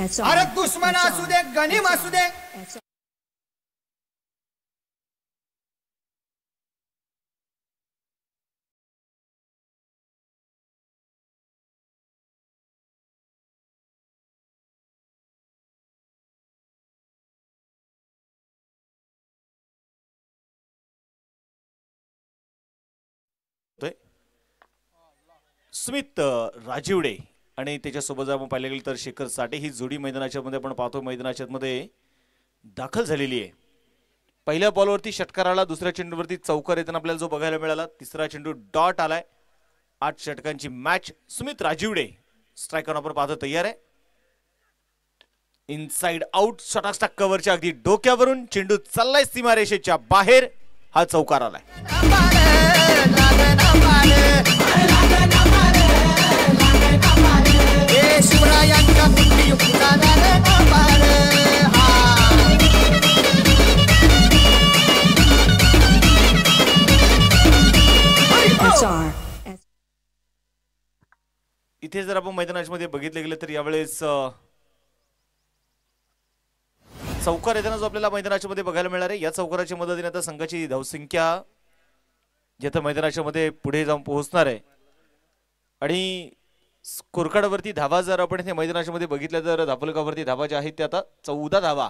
अरे दुश्मन असू दे गनिम असू दे सुमित राजीवडे आणि त्याच्यासोबत जर आपण पाहिलं गेलं तर शेखर साठे ही जोडी मैदानाच्या मध्ये आपण पाहतो मैदानाच्या मध्ये दाखल झालेली आहे. पहिल्या बॉलवरती षटकार आला, दुसऱ्या चेंडूवरती चौकार येताना आपल्याला जो बघायला मिळाला, तिसरा चेंडू डॉट आलाय. 8 षटकांची मॅच. सुमित राजीवडे स्ट्रायकर आपण पाहतो तयार आहे. इनसाइड आउट शॉटॉक्सच्या कव्हरच्या अगदी डोक्यावरून चेंडू चाललाय सीमारेषेच्या बाहेर. हा चौकार आलाय. इथे जर आपण मैदानामध्ये बघितले गेले तर यावेळेस चौकार येताना जो आपल्याला मैदानाच्या मध्ये बघायला मिळणार आहे. या चौकाराच्या मदतीने आता संघाची धावसंख्या जी आता मैदानाच्या मध्ये पुढे जाऊन पोहोचणार आहे आणि स्कोरकार्डवरती धावा जर आपण इथे मैदानाच्या मध्ये बघितल्या तर धापलकावरती धावा ज्या आहेत त्या आता 14 धावा.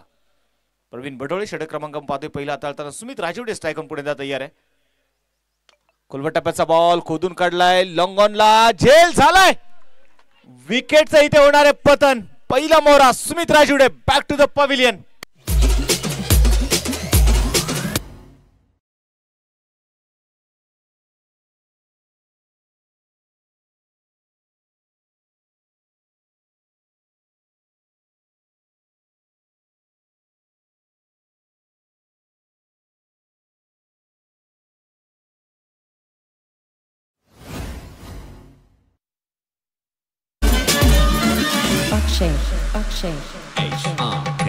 प्रवीण बडोळे षटक क्रमांक पाहतोय पहिला हाताळताना. सुमित राजीवडे स्ट्रायकन पुढे तयार आहे. खोलवट टप्प्याचा बॉल खोदून काढलाय, लॉंग ऑनला झेल झालाय. विकेटचं इथे होणार आहे पतन. पहिला मोहरा Sumit Rajivade back to the pavilion. Akshay, Akshay, HRK.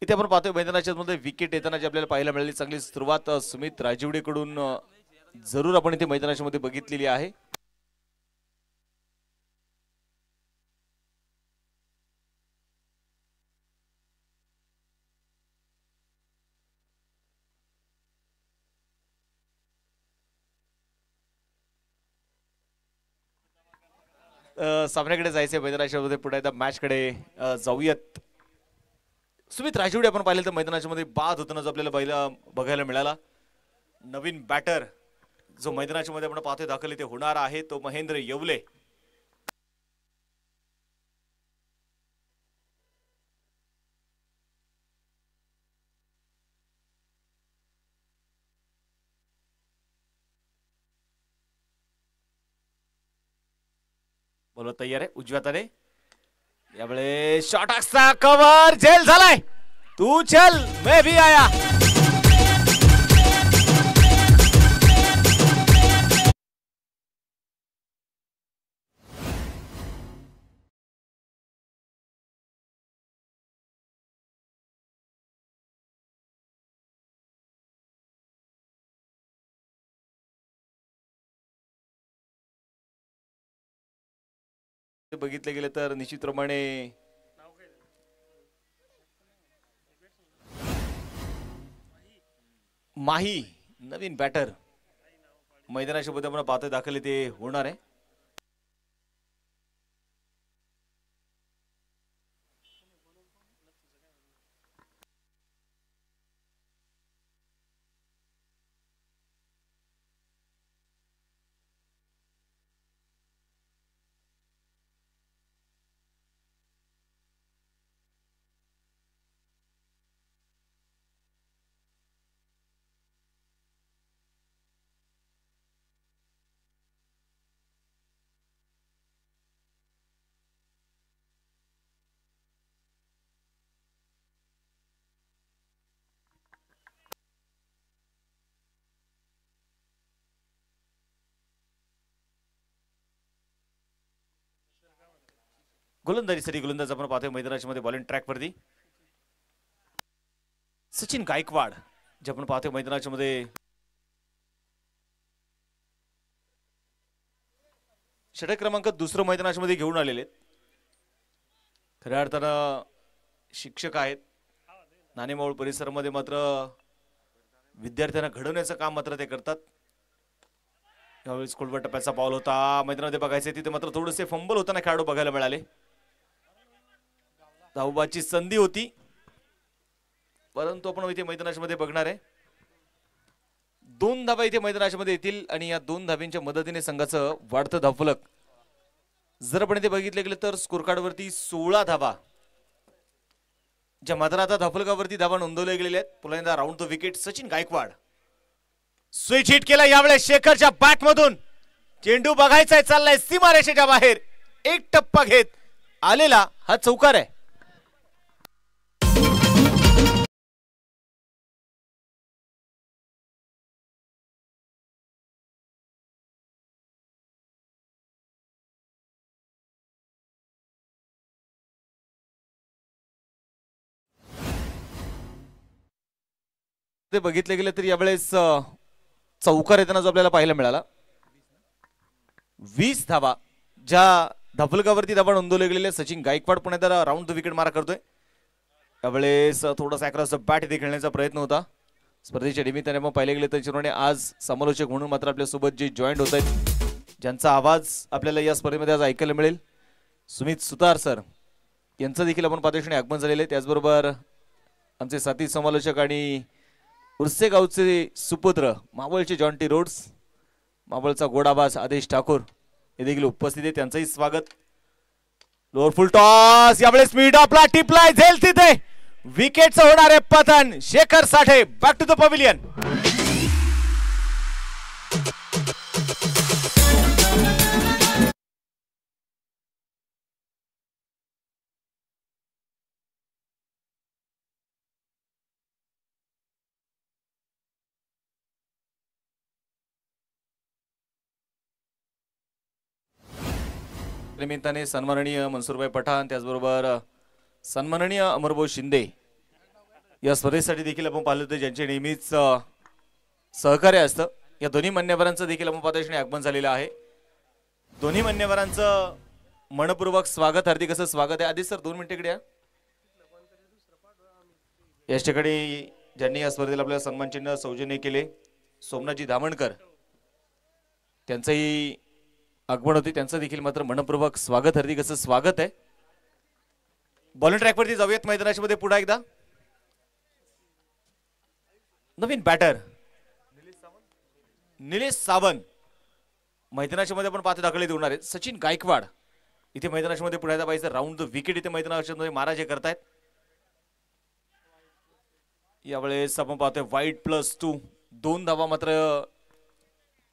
इथे आपण पाहतोय मैदानाच्या मध्ये विकेट येताना जे आपल्याला पाहायला मिळाली चांगली सुरुवात सुमित राजीवडे कडून जरूर आपण इथे मैदानाच्या मध्ये बघितलेली आहे. सामन्याकडे जायचंय मैदानाच्या मध्ये पुढे एकदा मॅच कडे जाऊयात. सुमित राजीवडे आपण पाहिलं तर मैदानाच्या मध्ये बाद होताना जो आपल्याला बघायला मिळाला. नवीन बॅटर जो मैदानाच्या मध्ये आपण पाहतोय दाखल इथे होणार आहे तो महेंद्र येवले. बोलो तयार आहे उजव्या हाताने. यावेळे शॉटॉक्सचा कव्हर झेल झालाय. तू चल मैं भी आया. बघितले गेले तर निश्चितप्रमाणे माही नवीन बॅटर मैदानाच्या मध्ये आपण पाहतोय दाखल ते होणार आहे. गोलंदाजीसाठी गोलंदाज आपण पाहतोय मैदानाच्या मध्ये बॉलिंग ट्रॅक वरती सचिन गायकवाड जे आपण पाहतोय मैदानाच्या मध्ये षटक क्रमांक दुसरं मैदानाच्या मध्ये घेऊन आलेले खऱ्या अर्थानं शिक्षक आहेत नाणेमाऊळ परिसरामध्ये मात्र विद्यार्थ्यांना घडवण्याचं काम मात्र ते करतात यावेळेस खोलवर टप्प्याचा बॉल होता मैदानामध्ये बघायचे तिथे मात्र थोडेसे फंबल होताना खेळाडू बघायला मिळाले धावबाची संधी होती परंतु आपण इथे मैदानाच्या मध्ये बघणार आहे 2 धावा इथे मैदानाच्या मध्ये येतील आणि या 2 धाब्यांच्या मदतीने संघाचं वाढतं धावफलक जर आपण इथे बघितले गेले तर स्कोर कार्ड वरती 16 धावा ज्या मात्र आता धावफलकावरती धावा नोंदवल्या गेलेल्या आहेत पुन्हा round the wicket Sachin Gaikwad switch hit केला यावेळेस शेखरच्या बॅट मधून चेंडू बघायचाय चाललाय सीमारेषेच्या बाहेर एक टप्पा घेत आलेला हा चौकार आहे ते बघितले गेले तर यावेळेस चौकार येताना जो आपल्याला पाहायला मिळाला 20 धावा ज्या धावफलकावरती धावा नोंदवले गेलेले सचिन गायकवाड पुणे त्याला राऊंड द विकेट मारा करतोय यावेळेस थोडासा क्रॉस बॅट इथे खेळण्याचा प्रयत्न होता स्पर्धेच्या निमित्ताने मग पाहिले गेले तर चिरोने आज समालोचक म्हणून मात्र आपल्या सोबत जे जॉईंट होत आहेत ज्यांचा आवाज आपल्याला या स्पर्धेमध्ये आज ऐकायला मिळेल सुमित सुतार सर यांचं देखील आपण पाहतोय आगमन झालेले त्याचबरोबर आमचे साथी समालोचक आणि उर्से गावचे सुपुत्र मावळचे जॉन्टी रोड्स मावळचा गोडाबाज आदेश ठाकूर हे देखील उपस्थित आहे त्यांचंही स्वागत लोअर फुल टॉस यावेळेस मिड ऑफला टिपलाय झेल तिथे विकेटचं होणार आहे पतन शेखर साठे बॅक टू द पॅव्हिलियन निमित्ताने सन्माननीय मनसूरभाई पठाण त्याचबरोबर सन्माननीय अमरभाऊ शिंदे या स्पर्धेसाठी देखील आपण पाहिलं होतं ज्यांचे नेहमीच सहकार्य असतं या दोन्ही मान्यवरांचं देखील आपण पाहतोय आगमन झालेलं आहे दोन्ही मान्यवरांचं मनपूर्वक स्वागत हार्दिक असं स्वागत आहे आधी सर 2 मिनिटं इकडे या याच ठिकाणी ज्यांनी या स्पर्धेला आपल्याला सन्मान चिन्ह सौजन्य केले सोमनाथजी धामणकर त्यांचंही आगमन होते त्यांचं देखील मात्र मनपूर्वक स्वागत हार्दिक असं स्वागत आहे बॉलिंग ट्रॅक वरती जाऊयात मैदानाच्या मध्ये पुन्हा एकदा नवीन बॅटर निलेश सावंत मैदानाच्या मध्ये आपण पाहतो दाखले देणार आहेत सचिन गायकवाड इथे मैदानाच्या मध्ये पुढे पाहिजे राऊंड द विकेट इथे मैदानाच्या मध्ये महाराज करतायत यावेळेस आपण पाहतोय वाईट +2 2 धावा मात्र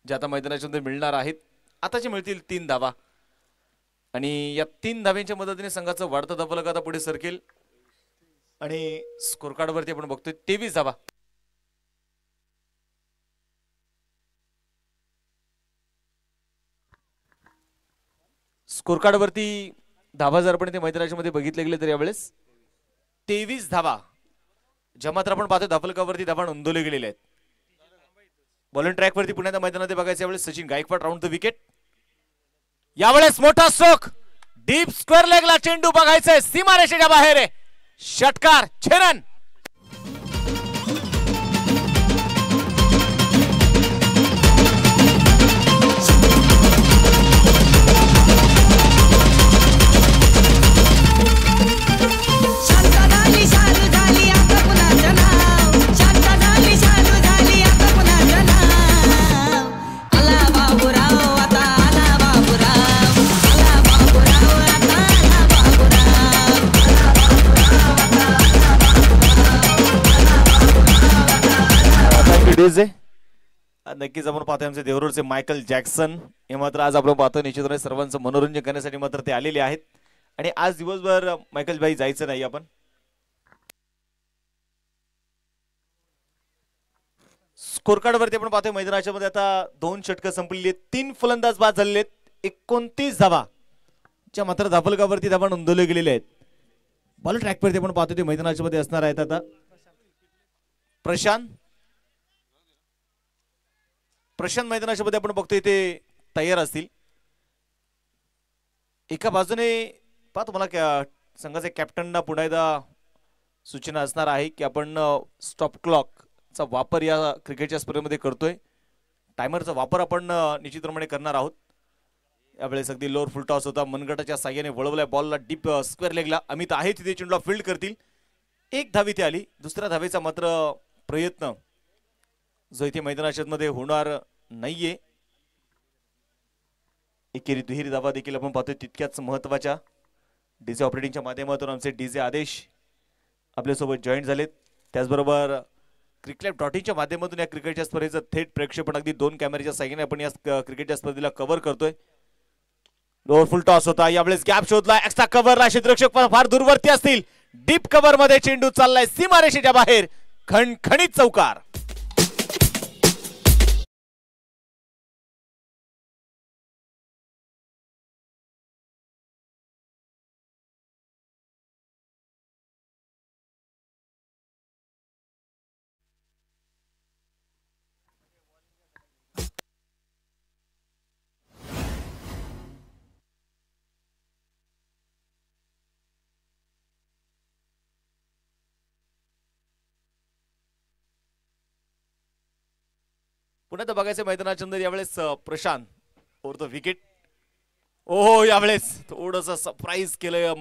ज्या आता मैदानाच्या मध्ये मिळणार आहेत आताचे मिळतील 3 धावा आणि या 3 धाव्यांच्या मदतीने संघाचं वाढतं धावफलक आता पुढे सरकेल आणि स्कोर कार्ड वरती आपण बघतोय 23 धावा स्कोर कार्ड वरती धावा जर आपण ते मैदानाच्या मध्ये बघितले गेले तर यावेळेस 23 धावा ज्या मात्र आपण पाहतोय धावफलकावरती धावा नोंदवले गेलेले आहेत बॉलिंग ट्रॅक वरती पुण्याच्या मैदानात बघायचं यावेळेस Sachin Gaikwad round the wicket यावेळेस मोठा स्ट्रोक डीप स्क्वेअर लेगला चेंडू बघायचंय सीमारेषेच्या बाहेर आहे षटकार 6 रन नक्कीच आपण पाहतोय आमचे देवरूरचे मायकल जॅक्सन हे मात्र आज आपण पाहतो निश्चितपणे सर्वांचं मनोरंजन करण्यासाठी मात्र ते आलेले आहेत आणि आज दिवसभर मायकल भाई जायचं नाही आपण स्कोर कार्ड वरती आपण पाहतोय मैदानाच्या मध्ये आता 2 षटकं संपलेली आहेत 3 फलंदाज बाद झालेले आहेत 29 धावा च्या मात्र धापलकावरती धावा नोंदवले गेलेले आहेत. बॉल ट्रॅकवरती आपण पाहतो ते मैदानाच्या मध्ये असणार आहेत. आता प्रशांत मैदानाच्या मध्ये आपण बघतोय ते तयार असतील. एका बाजूने पाहतो मला संघाचे कॅप्टनना पुन्हा एकदा सूचना असणार आहे की आपण स्टॉप क्लॉकचा वापर या क्रिकेटच्या स्पर्धेमध्ये करतोय. टायमरचा वापर आपण निश्चितप्रमाणे करणार आहोत. यावेळेस अगदी लोअर फुल टॉस होता. मनगटाच्या साह्याने वळवलाय बॉलला डीप स्क्वेअर लेगला. अमित आहे तिथे चेंडूला फील्ड करतील. एक धाव इथे आली. दुसऱ्या धावेचा मात्र प्रयत्न जो इथे मैदानाच्या मध्ये होणार नाहीये. एकेरी दुहेरी धावा देखील आपण पाहतोय तितक्याच महत्वाच्या. डीजे ऑपरेटिंगच्या माध्यमातून आमचे डीजे आदेश आपल्यासोबत जॉईन झालेत. त्याचबरोबर क्रिकलॅब.इन माध्यमातून या क्रिकेटच्या स्पर्धेचं थेट प्रेक्षेपण अगदी 2 कॅमेऱ्याच्या साह्याने आपण या क्रिकेटच्या स्पर्धेला कव्हर करतोय. लोअर फुल टॉस होता. यावेळेस गॅप शोधला. एक्स्ट्रा कव्हरला क्षेत्ररक्षक फार दूरवरती असतील. डीप कव्हर मध्ये चेंडू चाललाय सीमारेषेच्या बाहेर. खणखणीत चौकार. पुन्हा तर बघायचं मैदानाच्या अंदर यावेळेस प्रशांत ओर द विकेट. ओहो यावेळेस थोडस सरप्राईज केलंय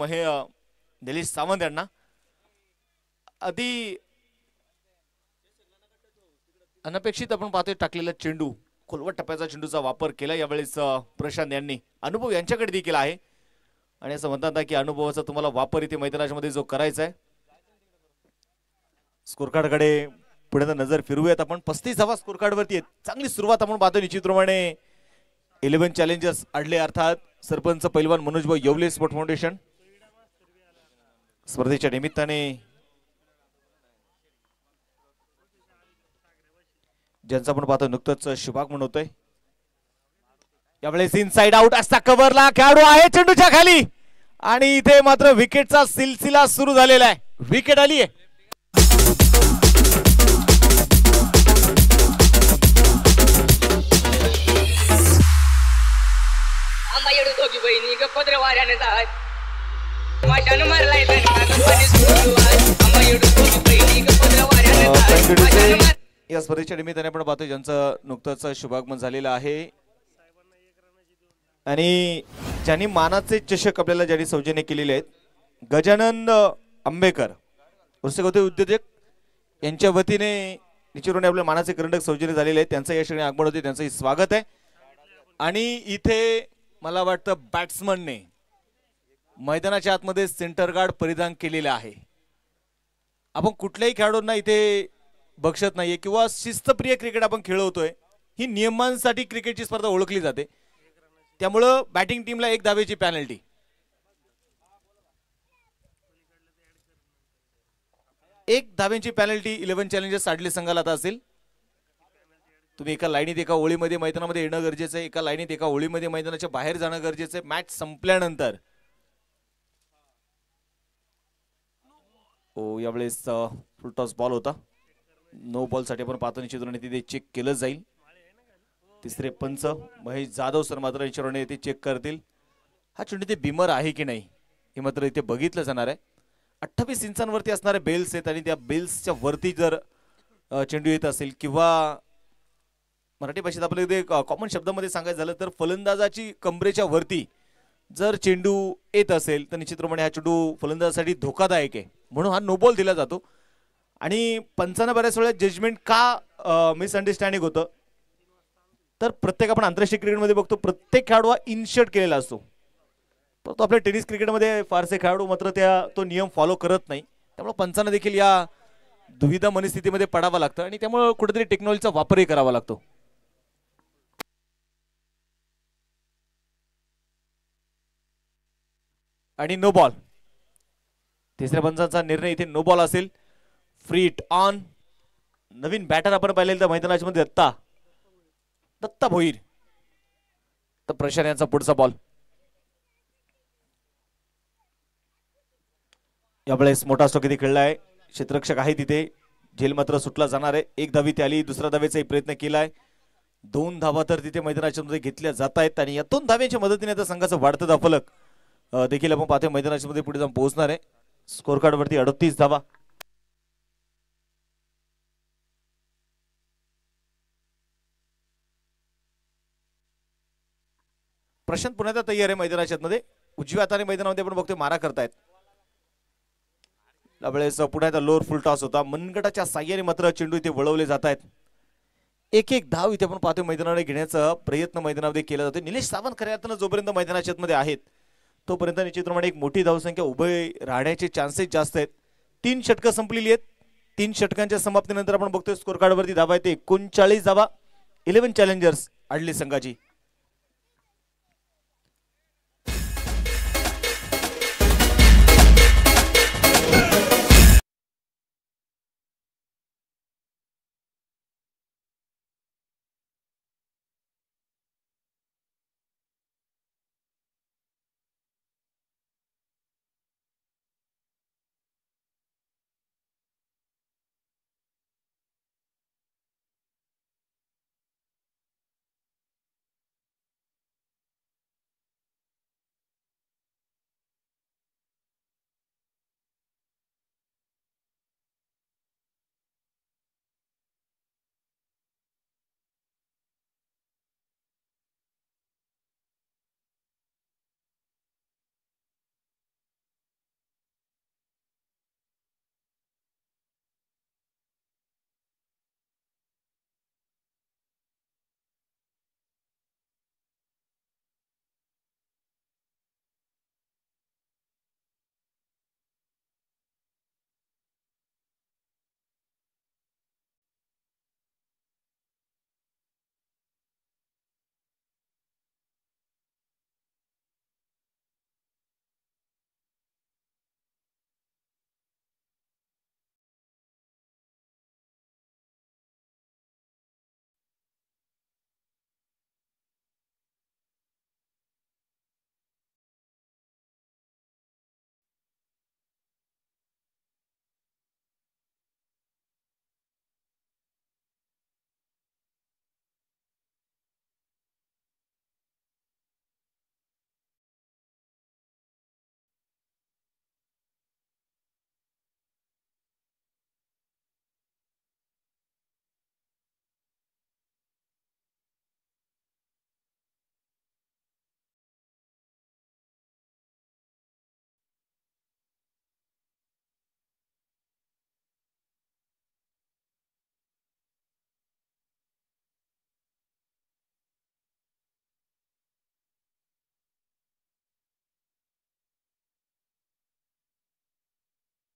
निलेश सावंत यांना. अगदी अनपेक्षित आपण पाहतोय टाकलेला चेंडू, खोलवट टप्प्याचा चेंडूचा वापर केला यावेळेस प्रशांत यांनी. अनुभव यांच्याकडे देखील आहे आणि असं म्हणतात की अनुभवाचा तुम्हाला वापर इथे मैदानाच्या मध्ये जो करायचा आहे. स्कोर कार्डकडे पुढे नजर फिरूयात आपण. 35 धावा स्कोर कार्ड वरती आहेत. चांगली सुरुवात आपण पाहतो निश्चितप्रमाणे 11 चॅलेंजर्स अडले अर्थात सरपंच पैलवान मनोजभाऊ येवले स्पोर्ट फाउंडेशन स्पर्धेच्या निमित्ताने ज्यांचा आपण पाहतो नुकतंच शुभागमन होतोय. यावेळेस इनसाइड आउट असता कव्हरला खेळाडू आहे चेंडूच्या खाली आणि इथे मात्र विकेटचा सिलसिला सुरू झालेला आहे. विकेट आली आहे. बहिणी गपद्र वाऱ्याने जाय या स्पर्धेच्या निमित्ताने आपण पाहतो ज्यांचं नुकतंच शुभागमन झालेलं आहे आणि ज्यांनी मानाचे चषक आपल्याला ज्यांनी सौजन्य केलेले आहेत. गजानन आंबेकर उद्योजक यांच्या वतीने निश्चितपणे आपल्या मानाचे करंडक सौजन्य झालेले आहेत. त्यांचं या श्रेणी आगमन होते. त्यांचंही स्वागत आहे. आणि इथे मला वाटतं बॅट्समनने मैदानाच्या आतमध्ये सेंटर गार्ड परिधान केलेला आहे. आपण कुठल्याही खेळाडूंना इथे बक्षत नाहीये किंवा शिस्तप्रिय क्रिकेट आपण खेळवतोय. ही नियमांसाठी क्रिकेटची स्पर्धा ओळखली जाते. त्यामुळं बॅटिंग टीमला 1 धावेची पॅनल्टी. एक धावेची पॅनल्टी 11 चॅलेंजर्स आडले संघाला आता असेल. तुम्ही एका लाईनीत एका ओळीमध्ये मैदानामध्ये येणं गरजेचं आहे. एका लाईनीत एका ओळीमध्ये मैदानाच्या बाहेर जाणं गरजेचं आहे. मॅच संपल्यानंतर यावेळेस फुल टॉस बॉल होता. नो बॉल साठी आपण पाहतो निश्चितपणे तिथे चेक केलं जाईल. तिसरे पंच महेश जाधव सर मात्र निश्चितपणे ते चेक करतील. हा चेंडू ते बिमर आहे की नाही हे मात्र इथे बघितलं जाणार आहे. 28 इंचांवरती असणारे बेल्स आहेत आणि त्या बेल्सच्या वरती जर चेंडू येत असेल किंवा मराठी भाषेत आपल्याला कॉमन शब्दामध्ये सांगायचं झालं तर फलंदाजाची कमरेच्या वरती जर चेंडू येत असेल तर निश्चितप्रमाणे हा चेंडू फलंदाजासाठी धोकादायक आहे. म्हणून हा नो बॉल दिला जातो. आणि पंचांना बऱ्याच वेळा जजमेंट का मिसअंडरस्टँडिंग होतं तर प्रत्येक आपण आंतरराष्ट्रीय क्रिकेटमध्ये बघतो प्रत्येक खेळाडू हा इनशर्ट केलेला असतो. तो आपल्या टेनिस क्रिकेटमध्ये फारसे खेळाडू मात्र तो नियम फॉलो करत नाही. त्यामुळे पंचांना देखील या दुविधा मनस्थितीमध्ये पडावं लागतं आणि त्यामुळे कुठेतरी टेक्नॉलॉजीचा वापरही करावा लागतो. आणि नो बॉल. तिसऱ्या पंचांचा निर्णय इथे नो बॉल असेल. Free hit on. नवीन बॅटर आपण पाहिलेलं तर मैदानाच्या मध्ये दत्ता भोईर तर प्रशांत यांचा पुढचा बॉल. यावेळेस मोठा स्ट्रोक इथे खेळला आहे. क्षेत्ररक्षक आहे तिथे, झेल मात्र सुटला जाणार आहे. एक धावी ती आली, दुसऱ्या धावेचाही प्रयत्न केलाय. 2 धावा तर तिथे मैदानाच्या मध्ये घेतल्या जात आहेत आणि या 2 धाव्यांच्या मदतीने आता संघाचं वाढतं धावफलक देखील आपण पाहतोय मैदानाच्या मध्ये पुढे जाऊन पोहोचणार आहे. स्कोर कार्ड वरती 38 धावा. प्रशांत पुन्हा एकदा तयार आहे मैदानाच्या मध्ये. उजव्या हाताने मैदानामध्ये आपण बघतोय मारा करतायत. त्यावेळेस पुन्हा एकदा लोअर फुल टॉस होता. मनगटाच्या साह्याने मात्र चेंडू इथे वळवले जात आहेत. एक एक धाव इथे आपण पाहतोय मैदानामध्ये घेण्याचा प्रयत्न मैदानामध्ये केला जातो. निलेश सावंत खऱ्या अर्थानं जोपर्यंत मैदानाच्या मध्ये आहेत तोपर्यंत निश्चितप्रमाणे एक मोठी धावसंख्या उभे राहण्याचे चान्सेस जास्त आहेत. 3 षटकं संपलेली आहेत. 3 षटकांच्या समाप्तीनंतर आपण बघतोय स्कोर कार्ड वरती धावा येते 39 धावा 11 चॅलेंजर्स आडली संघाची.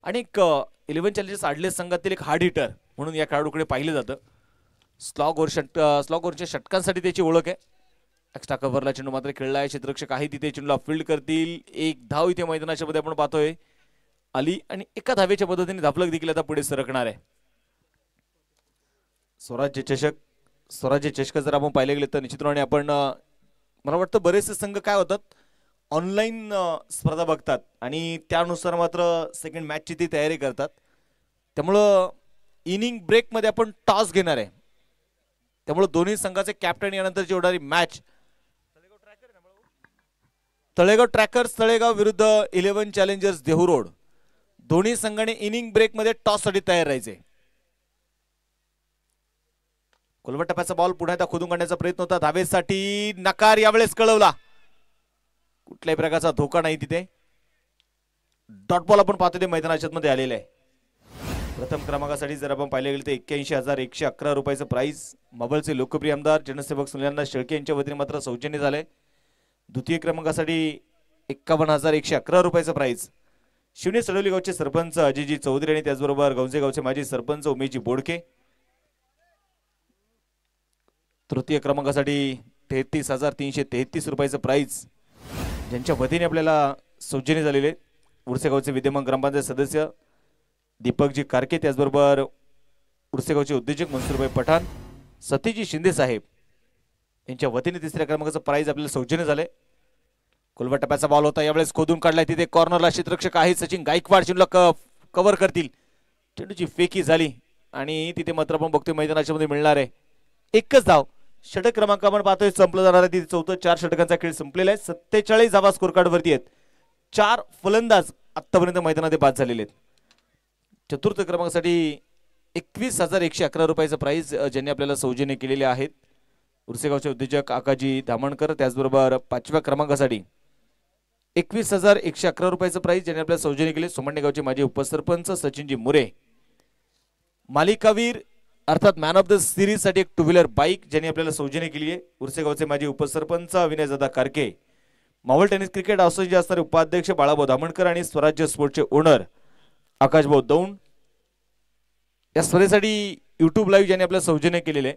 आणि 11 चॅलेंजर्स आडले संघातील एक हार्ड हिटर म्हणून या खेळाडूकडे पाहिलं जातं. स्लॉगवरच्या षटकांसाठी त्याची ओळख आहे. एक्स्ट्रा कव्हरला चेंडू मात्र खेळला आहे. क्षेत्ररक्षक आहे तिथे चेंडूला फील्ड करतील. एक धाव इथे मैदानाच्या मध्ये आपण पाहतोय आली आणि एका धावेच्या मदतीने धापलक देखील आता पुढे सरकणार आहे. स्वराज्य चषक जर आपण पाहिले गेले तर निश्चितपणे आपण मला वाटतं बरेचसे संघ काय होतात ऑनलाईन स्पर्धा बघतात आणि त्यानुसार मात्र सेकंड मॅचची ती तयारी करतात. त्यामुळं इनिंग ब्रेक मध्ये आपण टॉस घेणार आहे. त्यामुळे दोन्ही संघाचे कॅप्टन यानंतरची होणारी मॅच तळेगाव ट्रॅकर्स तळेगाव विरुद्ध 11 चॅलेंजर्स देहूरोड. दोन्ही संघाने इनिंग ब्रेक मध्ये टॉस साठी तयार राहायचे. कोलवट टप्प्याचा बॉल पुन्हा एकदा खोदून काढण्याचा प्रयत्न होता. धावेसाठी नकार यावेळेस कळवला. कुठल्याही प्रकारचा धोका नाही तिथे. डॉट बॉल आपण पाहतो ते मैदानाच्या मध्ये आलेले आहे. प्रथम क्रमांकासाठी जर आपण पाहिले गेले तर 81,111 रुपयाचं प्राइस. मावळचे लोकप्रिय आमदार जनसेवक सुनील शेळके यांच्या वतीने मात्र सौजन्य झाले. द्वितीय क्रमांकासाठी 51,111 रुपयाचं प्राइस. शिवने सडोली गावचे सरपंच अजयजी चौधरी आणि त्याचबरोबर गौंजे गावचे माजी सरपंच उमेशजी बोडके. तृतीय क्रमांकासाठी 33,333 रुपयाचं प्राइस ज्यांच्या वतीने आपल्याला सौजन्य झालेले उरसेगावचे विद्यमान ग्रामपंचायत सदस्य दीपकजी कारके त्याचबरोबर उरसेगावचे उद्योजक मनसूरभाई पठाण सतीजी शिंदे साहेब यांच्या वतीने तिसऱ्या क्रमांकाचं प्राइज आपल्याला सौजन्य झाले. खोलवर टप्प्याचा बॉल होता, यावेळेस खोदून काढलाय तिथे कॉर्नरला क्षेत्ररक्षक आहे सचिन गायकवाड, चेंडूला कव्हर करतील, चेंडूची फेकी झाली आणि तिथे मात्र आपण बघतोय मैदानाच्या मध्ये मिळणार आहे एकच धाव. षटक क्रमांक आपण पाहतोय संपलं जाणार आहे, तिथे चौथं 4 षटकांचा खेळ संपलेला आहे. 47 धावा स्कोर कार्ड वरती आहेत. 4 फलंदाज आतापर्यंत मैदानात बाद झालेले आहेत. चतुर्थ क्रमांकासाठी 21,111 रुपयाचं प्राइज ज्यांनी आपल्याला सौजन्य केलेले आहेत उर्सेगावचे उद्योजक आकाजी धामणकर. त्याचबरोबर 5व्या क्रमांकासाठी 21,111 रुपयाचं प्राइज ज्यांनी आपल्याला सौजन्य केले सोमण्यगावचे माजी उपसरपंच सचिनजी मुरे. मालिकावीर अर्थात मॅन ऑफ द सिरीज साठी एक 2 व्हीलर बाईक ज्यांनी आपल्याला सौजन्य केली आहे उर्सेगावचे माजी उपसरपंच विनयदादा कारके. मावळ टेनिस क्रिकेट असोसिएशनचे असणारे उपाध्यक्ष बाळाभाऊ धामणकर आणि स्वराज्य स्पोर्टचे ओनर आकाशभाऊ दौंड. या स्पर्धेसाठी युट्यूब लाईव्ह ज्यांनी आपल्याला सौजन्य केलेले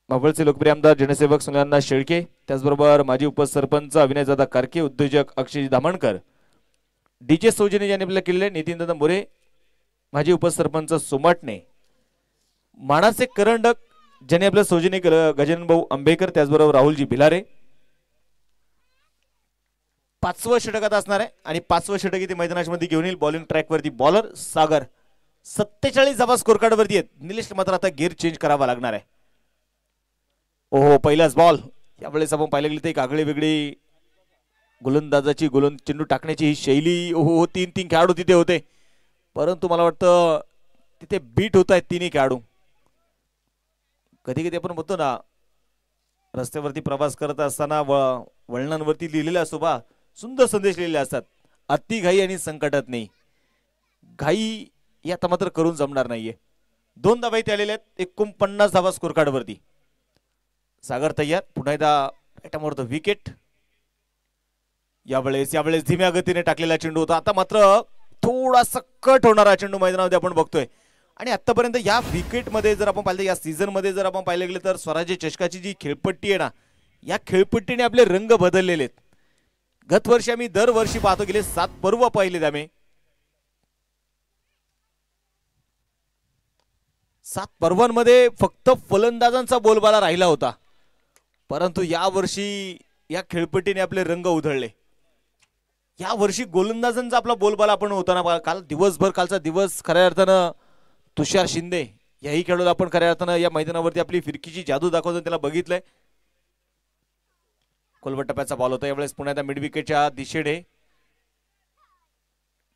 मावळचे लोकप्रिय आमदार जनसेवक सुनीलअण्णा शेळके, त्याचबरोबर माजी उपसरपंच विनयदादा कारके, उद्योजक अक्षय धामणकर. डीजे सौजन्य ज्यांनी आपल्याला केलेले नितीनदादा मोरे, माजी उपसरपंच सोमाटणे. मानाचे करंडक ज्यांनी आपल्याला सौजन्य केलं गजानन भाऊ आंबेकर, त्याचबरोबर राहुलजी भिलारे. 5वं षटकात असणार आहे आणि 5वं षटक इथे मैदानाच्या मध्ये घेऊन येईल बॉलिंग ट्रॅक वरती बॉलर सागर. 47 धावा स्कोर कार्ड वरती आहेत. निलेश मात्र आता गिअर चेंज करावा लागणार आहे. ओहो, पहिलाच बॉल. यावेळेस आपण पाहिलं गेलं तर एक आगळी वेगळी गोलंदाजाची चेंडू टाकण्याची ही शैली. ओहो, 3 खेळाडू तिथे होते, परंतु मला वाटतं तिथे बीट होत आहेत 3 खेळाडू. कधी कधी आपण बघतो ना रस्त्यावरती प्रवास करत असताना वळणांवरती लिहिलेले असतो बा सुंदर संदेश लिहिलेले असतात, अति घाई आणि संकटात नाही. घाई या आता मात्र करून जमणार नाहीये. 2 धावा इथे आलेल्या आहेत. 49 धावा स्कोर कार्ड वरती. सागर तयार. पुन्हा एकदा बॅटमवर विकेट. यावेळेस धीम्या गतीने टाकलेला चेंडू होता. आता मात्र थोडासा कट होणारा चेंडू मैदानामध्ये आपण बघतोय. आणि आतापर्यंत या विकेट मध्ये जर आपण पाहिलं या सीझन मध्ये जर आपण पाहिलं गेलं तर स्वराज्य चषकाची जी खेळपट्टी आहे ना, या खेळपट्टीने आपले रंग बदललेले आहेत. गत वर्षी आम्ही दरवर्षी पाहतो गेले 7 पर्व पाहिलेत आम्ही. 7 पर्वांमध्ये फक्त फलंदाजांचा बोलबाला राहिला होता, परंतु या वर्षी या खेळपट्टीने आपले रंग उधळले. या वर्षी गोलंदाजांचा आपला बोलबाला आपण होता ना. कालचा दिवस खऱ्या अर्थानं तुषार शिंदे याही खेळाडूला आपण खऱ्या अर्थानं या मैदानावरती आपली फिरकीची जादू दाखवतो त्याला बघितलंय. खोलवर टप्प्याचा बॉल होता. यावेळेस पुन्हा मिड विकेटच्या दिशेने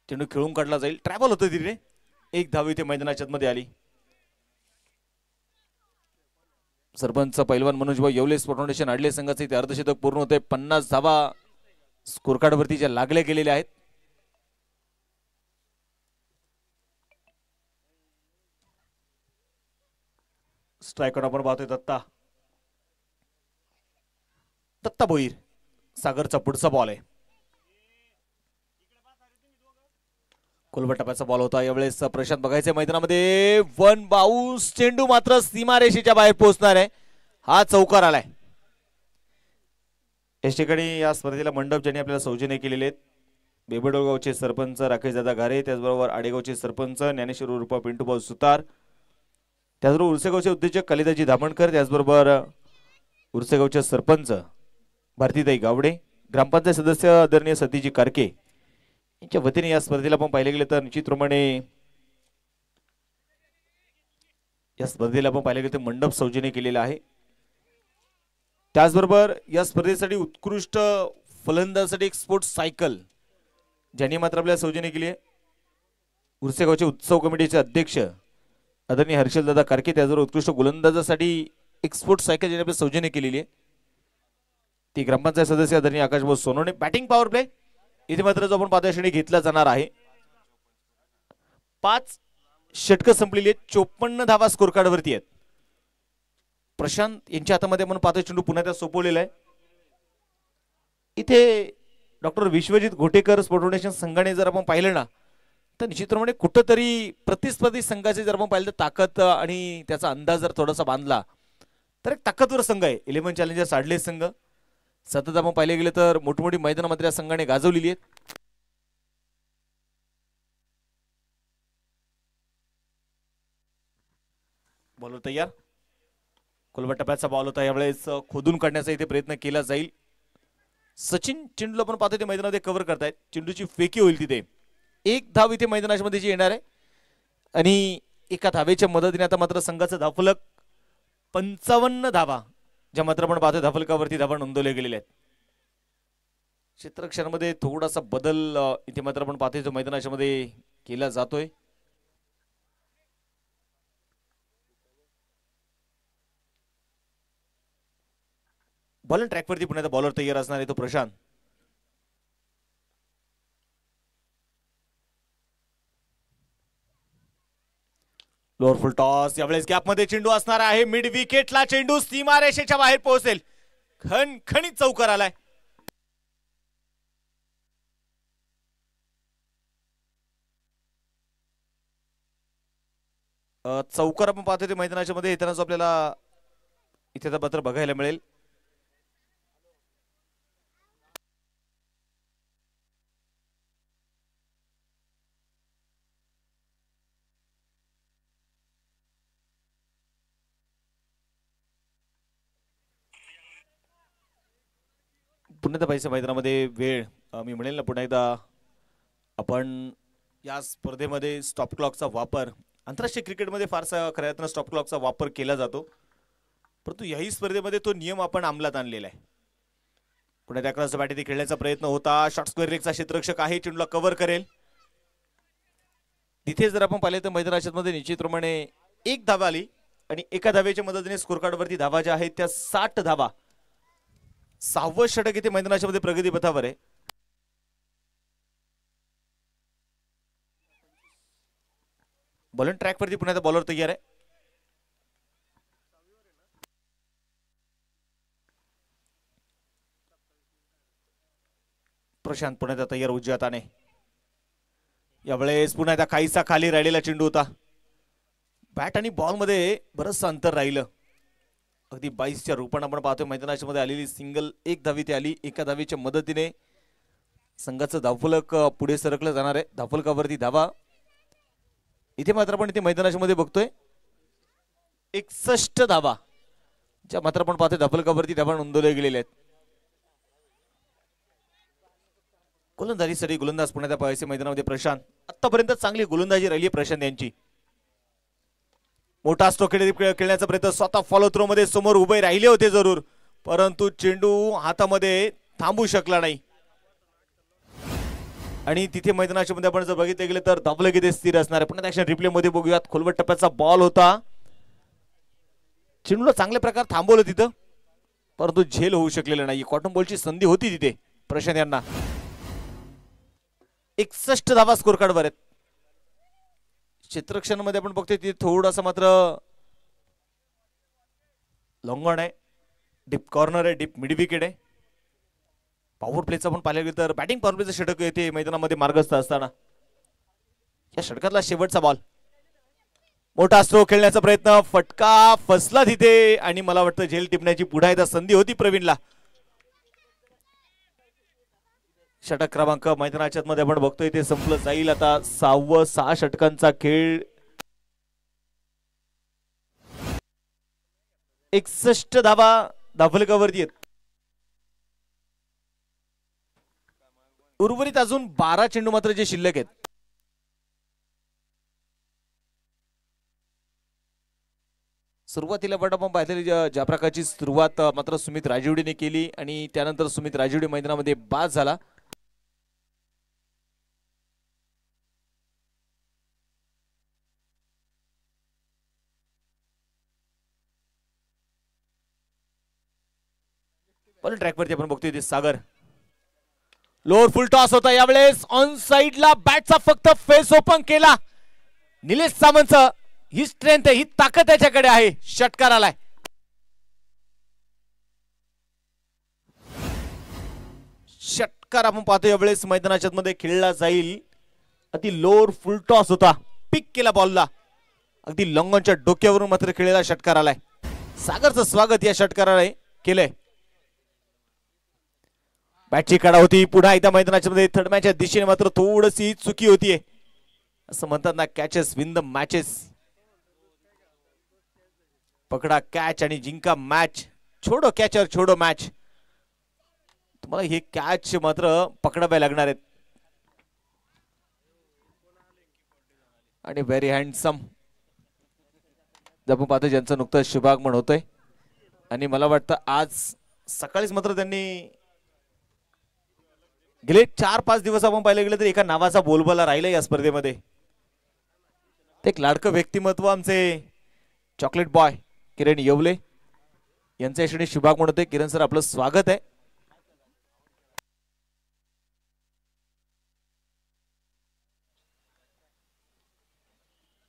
चेंडू खेळून काढला जाईल. ट्रॅव्हल होतं तिथे. 1 धाव इथे मैदानाच्या मध्ये आली. सरपंच पैलवान मनोजभाऊ येवले फाउंडेशन आडले संघाचे इथे अर्धशतक पूर्ण होते. 50 धावा स्कोर कार्ड वरती ज्या लागल्या गेलेल्या आहेत. स्ट्रायकर आपण पाहतोय दत्ता भोईर. सागरचा पुढचा बॉल आहे. खोलवर टप्प्याचा बॉल होता. यावेळेस प्रशांत बघायचे मैदानामध्ये 1 बाउन्स. चेंडू मात्र सीमारेषेच्या बाहेर पोहोचणार आहे. हा चौकार आलाय. याच ठिकाणी या स्पर्धेला मंडप ज्यांनी आपल्याला सौजन्य केलेले आहेत बेबडोळगावचे सरपंच राकेशदादा घारे, त्याचबरोबर आडेगावचे सरपंच ज्ञानेश्वर उर्फ पिंटूभाऊ सुतार, त्याचबरोबर उर्सेगावचे उद्योजक कालिदाजी धामणकर, त्याचबरोबर उर्सेगावचे सरपंच भारतीताई गावडे, ग्रामपंचायत सदस्य आदरणीय सतीजी कारके यांच्या वतीने या स्पर्धेला आपण पाहिले गेले तर निश्चितप्रमाणे या स्पर्धेला आपण पाहिले गेले तर मंडप सौजन्य केलेला आहे. त्याचबरोबर या स्पर्धेसाठी उत्कृष्ट फलंदाजासाठी एक स्पोर्ट्स सायकल ज्यांनी मात्र आपल्याला सौजन्य केली आहे उर्सेगावचे उत्सव कमिटीचे अध्यक्ष आदरणीय हर्षलदादा कारके, त्याचबरोबर उत्कृष्ट गोलंदाजासाठी एक स्पोर्ट्स सायकल ज्यांनी आपल्याला सौजन्य केलेली आहे ती ग्रामपंचायत सदस्य आदरणीय आकाशभाऊ सोनवणे. बॅटिंग पॉवर प्ले इथे मात्र जो आपण पाहतोय घेतला जाणार आहे. 5 षटकं संपलेली आहेत. 54 धावा स्कोर कार्ड वरती आहेत. प्रशांत यांच्या हातामध्ये आपण पाहतोय चेंडू पुन्हा त्या सोपवलेला आहे. इथे doctor Vishwajit Ghotekar sport foundation संघाने जर आपण पाहिलं ना तर निश्चितप्रमाणे कुठंतरी प्रतिस्पर्धी संघाचे जर आपण पाहिलं तर ताकद आणि त्याचा अंदाज जर थोडासा बांधला तर एक ताकदवर संघ आहे 11 चॅलेंजर्स आडले संघ. सतत आपण पाहिले गेले तर मोठमोठी मैदानामध्ये या संघाने गाजवलेली आहेत. बॉलर तयार. खोलवर टप्प्याचा बॉल होता. यावेळेस खोदून काढण्याचा इथे प्रयत्न केला जाईल. सचिन चेंडूला आपण पाहतो ते मैदानामध्ये कव्हर करतायत. चेंडूची फेकी होईल तिथे. एक धाव इथे मैदानामध्ये जी येणार आहे आणि एका धावेच्या मदतीने आता मात्र संघाचा धावफलक 55 धावा ज्या मात्र आपण पाहतोय धावफलकावरती धावा नोंदवले गेलेले आहेत. क्षेत्ररक्षणामध्ये थोडासा बदल इथे मात्र आपण पाहतोय जो मैदानामध्ये केला जातोय. बॉलिंग ट्रॅकवरती पुण्याचा बॉलर तयार असणार आहे तो प्रशांत. लोअर फुल टॉस. यावेळेस गॅपमध्ये चेंडू असणार आहे. मिड विकेटला चेंडू सीमारेषेच्या बाहेर पोहोचेल. खणखणीत चौकार आलाय. चौकार आपण पाहतोय ते मैदानाच्या मध्ये येतानाच आपल्याला इथे मात्र बघायला मिळेल. पुन्हा एकदा पैसे मैदानामध्ये वेळ मी म्हणेल ना पुन्हा एकदा आपण या स्पर्धेमध्ये स्टॉप क्लॉकचा वापर आंतरराष्ट्रीय क्रिकेटमध्ये फारसा खऱ्या अर्थानं स्टॉप क्लॉकचा वापर केला जातो, परंतु याही स्पर्धेमध्ये तो नियम आपण अंमलात आणलेला आहे. पुन्हा त्या क्रॉस बॅट इथे खेळण्याचा प्रयत्न होता. शॉर्ट स्क्वेअर लेगचा क्षेत्ररक्षक आहे, चेंडूला कव्हर करेल. तिथे जर आपण पाहिले तर मैदानाच्या मध्ये निश्चितप्रमाणे एक धावा आली आणि एका धावेच्या मदतीने स्कोर कार्डवरती धावा ज्या आहेत त्या 60 धावा. 6वं षटक इथे मैदानाच्या मध्ये प्रगती पथावर आहे. बॉलिंग ट्रॅक वरती पुन्हा बॉलर तयार आहे. प्रशांत पुन्हा तयार उजव्या हाताने. यावेळेस पुन्हा काहीसा खाली राहिलेला चेंडू होता. बॅट आणि बॉल मध्ये बरंच अंतर राहिलं. अगदी 22च्या रूपाने आपण पाहतोय मैदानाच्या मध्ये आलेली सिंगल एक धावी ती आली. एका धावीच्या मदतीने संघाचं धावफलक पुढे सरकलं जाणार आहे. धावफलकावरती धावा इथे मात्र आपण इथे मैदानाच्या मध्ये बघतोय 61 धावा ज्या मात्र आपण पाहतोय धावफलकावरती धावा नोंदवल्या गेलेल्या आहेत. गोलंदाजीसाठी गोलंदाज पुण्याच्या पाहायचे मैदानामध्ये प्रशांत. आतापर्यंत चांगली गोलंदाजी राहिली प्रशांत यांची. मोठा स्ट्रोक खेळण्याचा प्रयत्न, स्वतः फॉलो थ्रो मध्ये समोर उभे राहिले होते जरूर, परंतु चेंडू हातामध्ये थांबू शकला नाही. आणि तिथे मैदानाच्या मध्ये आपण जर बघितले गेले तर धावलं किती स्थिर असणार आहे. पुन्हा ऍक्शन रिप्ले मध्ये बघूयात. खोलवट टप्प्याचा बॉल होता. चेंडूला चांगल्या प्रकारे थांबवलं तिथं, परंतु झेल होऊ शकलेलं नाही. कॉटन बॉलची संधी होती तिथे प्रशांत यांना. 61 धावा स्कोर कार्डवर आहेत. क्षेत्ररक्षणामध्ये आपण बघतोय तिथे थोडासा मात्र लॉंगॉन आहे, डीप कॉर्नर आहे, डीप मिड विकेट आहे. पॉवर प्लेचं आपण पाहिलं गेलं तर बॅटिंग पॉवर प्लेचं षटक येते मैदानामध्ये मार्गस्थ असताना. या षटकातला शेवटचा बॉल. मोठा स्ट्रोक खेळण्याचा प्रयत्न, फटका फसला तिथे आणि मला वाटतं झेल टिपण्याची पुन्हा एकदा संधी होती प्रवीणला. षटक क्रमांक मैदानाच्या मध्ये आपण बघतोय ते संपलं जाईल आता. 6 षटकांचा खेळ. 61 धावा धावफलकावरती आहेत. उर्वरित अजून 12 चेंडू मात्र जे शिल्लक आहेत. सुरुवातीला आपण पाहिलेली ज्या प्रकारची सुरुवात मात्र सुमित राजीवडेने केली आणि त्यानंतर सुमित राजीवडे मैदानामध्ये बाद झाला. ट्रॅक वरती आपण बघतोय ते सागर. लोअर फुल टॉस होता. यावेळेस ऑन साइडला बॅटचा फक्त फेस ओपन केला. निलेश सामंत ही स्ट्रेंथ आहे, ही ताकद त्याच्याकडे आहे. षटकार आलाय. षटकार आपण पाहतो यावेळेस मैदानाच्या मध्ये खेळला जाईल. अगदी लोअर फुल टॉस होता. पिक केला बॉलला. अगदी लॉंगॉनच्या डोक्यावरून मात्र खेळलेला षटकार आलाय. सागरचं स्वागत या षटकाराने केलंय. बॅटची कडा होती. पुन्हा एकदा मैदानाच्या मध्ये थर्ड मॅचच्या दिशेने मात्र थोडीशी चुकी होतीये. असं म्हणतात ना, कॅचेस विन द मॅचेस. पकडा कॅच आणि जिंका मॅच. छोडो कॅच और छोडो मॅच. तुम्हाला हे कॅच मात्र पकडावे लागणार आहेत. आणि व्हेरी हँडसम आपण पाहतो ज्यांचं नुकतं शुभागमन होतोय. आणि मला वाटतं आज सकाळीच मात्र त्यांनी गेले 4-5 दिवस आपण पाहिले गेले तर एका नावाचा बोलबाला राहिला या स्पर्धेमध्ये. ते एक लाडकं व्यक्तिमत्व आमचे चॉकलेट बॉय किरण येवले यांच्या यशस्वी शुभागमन होते. किरण सर आपलं स्वागत आहे.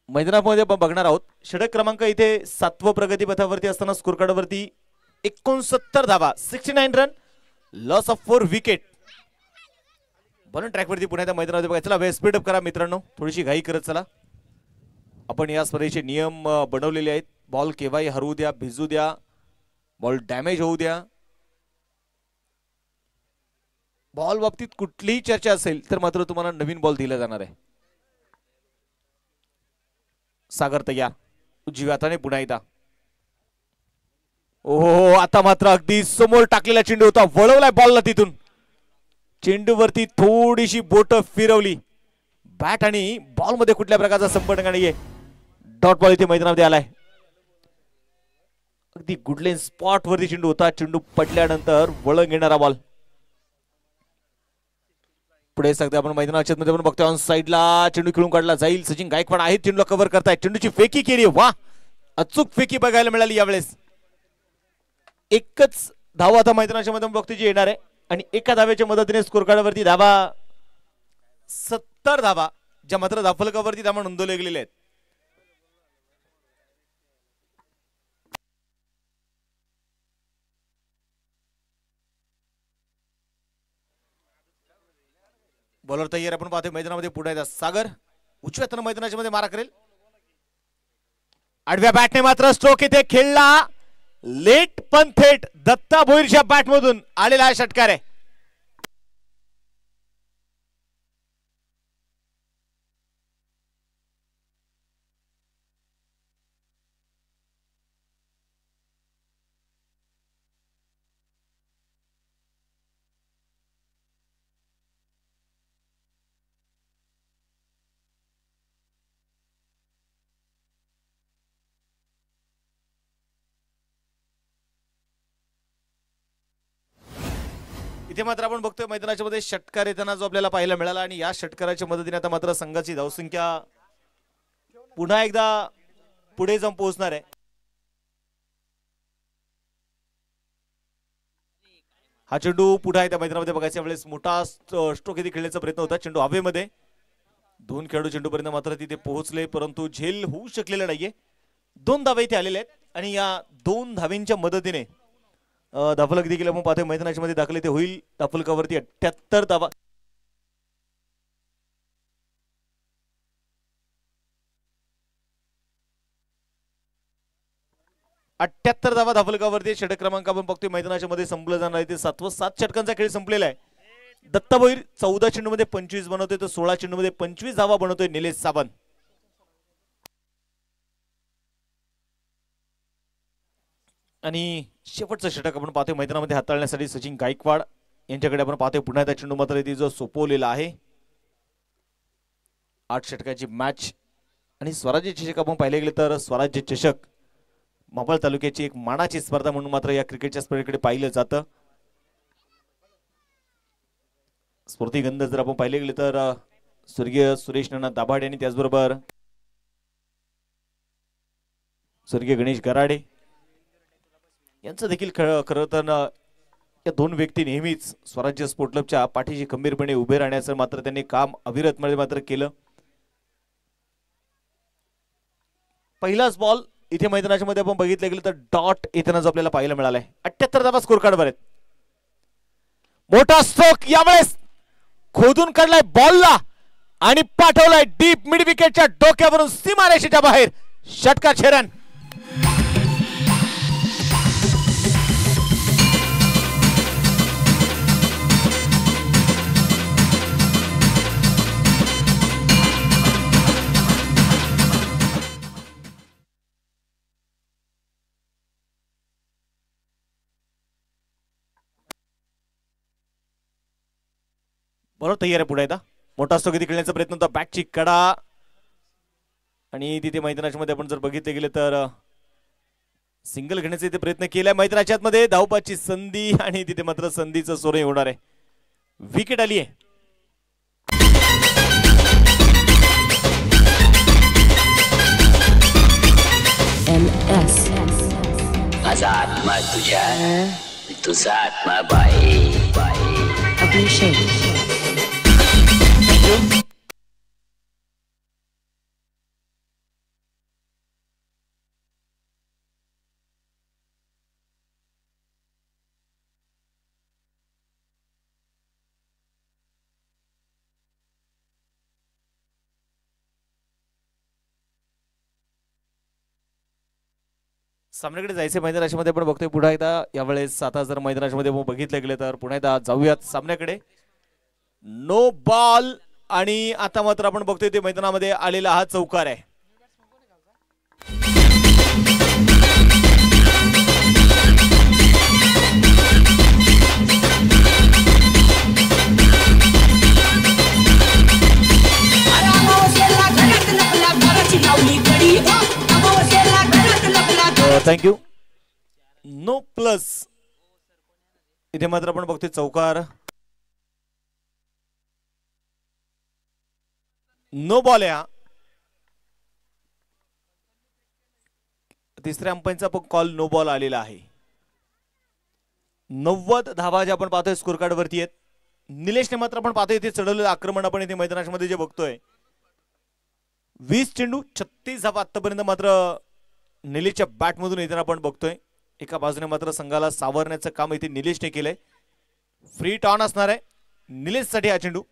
मैदानामध्ये आपण बघणार आहोत षटक क्रमांक इथे 7वं प्रगती पथावरती असताना स्कोर कार्डवरती 69 धावा 69 run loss of 4 wicket. Bowling ट्रॅकवरती पुन्हा त्या मैदानामध्ये बघा. चला वेळ स्पीड अप करा मित्रांनो, थोडीशी घाई करत चला. आपण या स्पर्धेचे नियम बनवलेले आहेत. बॉल केव्हाही हरवू द्या, भिजू द्या, बॉल डॅमेज होऊ द्या. बॉल बाबतीत कुठलीही चर्चा असेल तर मात्र तुम्हाला नवीन बॉल दिला जाणार आहे. सागर तयार, उजव्या हाताने पुन्हा एकदा. ओहो, आता मात्र अगदी समोर टाकलेला चेंडू होता, वळवलाय बॉलला तिथून. चेंडूवरती थोडीशी बोट फिरवली. बॅट आणि बॉल मध्ये कुठल्या प्रकारचा संपर्क नाहीये. डॉट बॉल इथे मैदानामध्ये आलाय. अगदी गुडलेन स्पॉट वरती चेंडू होता. चेंडू पडल्यानंतर वळण घेणारा बॉल. पुढे सगळे आपण मैदानाच्या मध्ये पण बघतोय ऑन साइडला चेंडू खेळून काढला जाईल. सचिन गायकवाड आहेत चेंडूला कव्हर करतायत. चेंडूची फेकी केली, वा अचूक फेकी बघायला मिळाली यावेळेस. एकच धावा आता मैदानाच्या मध्ये बघतोय जी येणार आहे आणि एका धाव्याच्या मदतीने स्कोर कार्डवरती धावा 70 धावा ज्या मात्र धाफलकावरती धावा नोंदवल्या गेलेल्या आहेत. बॉलर तयार आपण पाहतोय मैदानामध्ये पुढे येतात सागर. उजव्या हाताने मैदानाच्या मध्ये मारा करेल. आडव्या बॅटने मात्र स्ट्रोक इथे खेळला. लेट पण थेट दत्ता भोईरच्या बॅट मधून आलेला हा षटकार आहे. इथे मात्र आपण बघतोय मैदानाच्या मध्ये षटकार येताना जो आपल्याला पाहायला मिळाला आणि या षटकाराच्या मदतीने आता मात्र संघाची धावसंख्या पुन्हा एकदा पुढे जाऊन पोहोचणार आहे. हा चेंडू पुढे आहे त्या मैदानामध्ये बघायच्या वेळेस मोठा स्ट्रोक इथे खेळण्याचा प्रयत्न होता. चेंडू हवेमध्ये, 2 खेळाडू चेंडूपर्यंत मात्र तिथे पोहोचले परंतु झेल होऊ शकलेला नाहीये. 2 धावा इथे आलेले आहेत आणि या 2 धावेंच्या मदतीने धाफलक देखील आपण पाहतोय मैदानाच्या मध्ये दाखल ते होईल. धाफलकावरती 78 धावा. धाफलकावरती षटक क्रमांक आपण बघतोय मैदानाच्या मध्ये संपलं जाणार आहे. ते 7 षटकांचा खेळ संपलेला आहे. दत्ता भोईर 14 चेंडू मध्ये 25 बनवतोय तर 16 चेंडू मध्ये 25 धावा बनवतोय निलेश सावंत. आणि शेवटचं षटक आपण पाहतोय मैदानामध्ये हाताळण्यासाठी सचिन गायकवाड यांच्याकडे आपण पाहतोय पुन्हा त्या चेंडू मात्र ती जो सोपवलेला आहे. 8 षटकाची मॅच आणि स्वराज्य चषक आपण पाहिले गेले तर स्वराज्य चषक मावळ तालुक्याची एक मानाची स्पर्धा म्हणून मात्र या क्रिकेटच्या स्पर्धेकडे पाहिलं जातं. स्फूर्तिगंध जर आपण पाहिले गेले तर स्वर्गीय सुरेश नाना दाभाडे आणि त्याचबरोबर स्वर्गीय गणेश गराडे यांचं देखील खरं तर या 2 व्यक्ती नेहमीच स्वराज्य स्पोर्ट क्लबच्या पाठीशी खंबीरपणे उभे राहण्याचं मात्र त्यांनी काम अविरत मात्र केलं. पहिलाच बॉल इथे मैदानाच्या मध्ये आपण बघितलं गेलं तर डॉट येताना जो आपल्याला पाहायला मिळालाय. 78 धावा स्कोर कार्डवर आहेत. मोठा स्ट्रोक यावेळेस खोदून काढलाय बॉलला आणि पाठवलाय डीप मिड विकेटच्या डोक्यावरून सीमारेषेच्या बाहेर. षटकार छेरन. बरोबर तयार आहे पुढे एकदा मोठा स्थगिती खेळण्याचा प्रयत्न होता बॅकची कडा आणि तिथे मैदानाच्या मध्ये आपण जर बघितले गेले तर सिंगल घेण्याचा इथे प्रयत्न केलाय मैदानाच्या आतमध्ये धावपाची संधी आणि तिथे मात्र संधीचं सोने होणार आहे विकेट आली आहे MS माझा आत्मा तुझ्या तुझा आत्मा बाई Abhishek सामन्याकडे जायचे मैदानाच्या मध्ये आपण बघतोय पुन्हा एकदा यावेळेस आता जर मैदानाच्या मध्ये बघितलं गेलं तर पुन्हा एकदा जाऊयात सामन्याकडे नो बॉल आणि आता मात्र आपण बघतोय ते मैदानामध्ये आलेला हा चौकार आहे थँक्यू नो प्लस इथे मात्र आपण बघतोय चौकार नो बॉल या तिसऱ्या अंपायरचा पण कॉल नो बॉल आलेला आहे 90 धावा ज्या आपण पाहतोय स्कोर कार्ड वरती आहेत निलेशने मात्र आपण पाहतोय इथे चढवलेलं आक्रमण आपण इथे मैदानाच्या मध्ये जे बघतोय 20 चेंडू 36 धावा आतापर्यंत मात्र निलेशच्या बॅट मधून येताना आपण बघतोय एका बाजूने मात्र संघाला सावरण्याचं काम इथे निलेशने केलंय फ्री टॉन असणार आहे निलेशसाठी हा चेंडू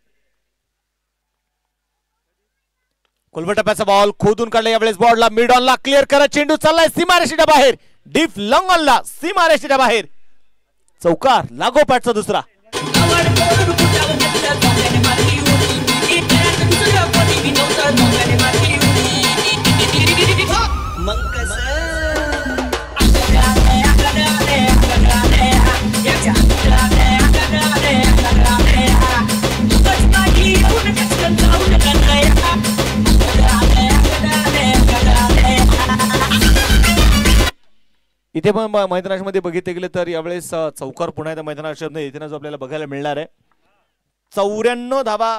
कोलबटप्याचा बॉल खोदून काढला यावेळेस बॉलला मिड ऑनला क्लिअर करत चेंडू चाललाय सीमारेषेच्या बाहेर डीप लॉंग ऑनला सीमारेषेच्या बाहेर चौकार लागोपाठचा दुसरा इथे पण मैदानाच्या मध्ये बघितले गेले तर यावेळेस चौकार पुन्हा एकदा मैदानाच्या येताना जो आपल्याला बघायला मिळणार आहे 94 धावा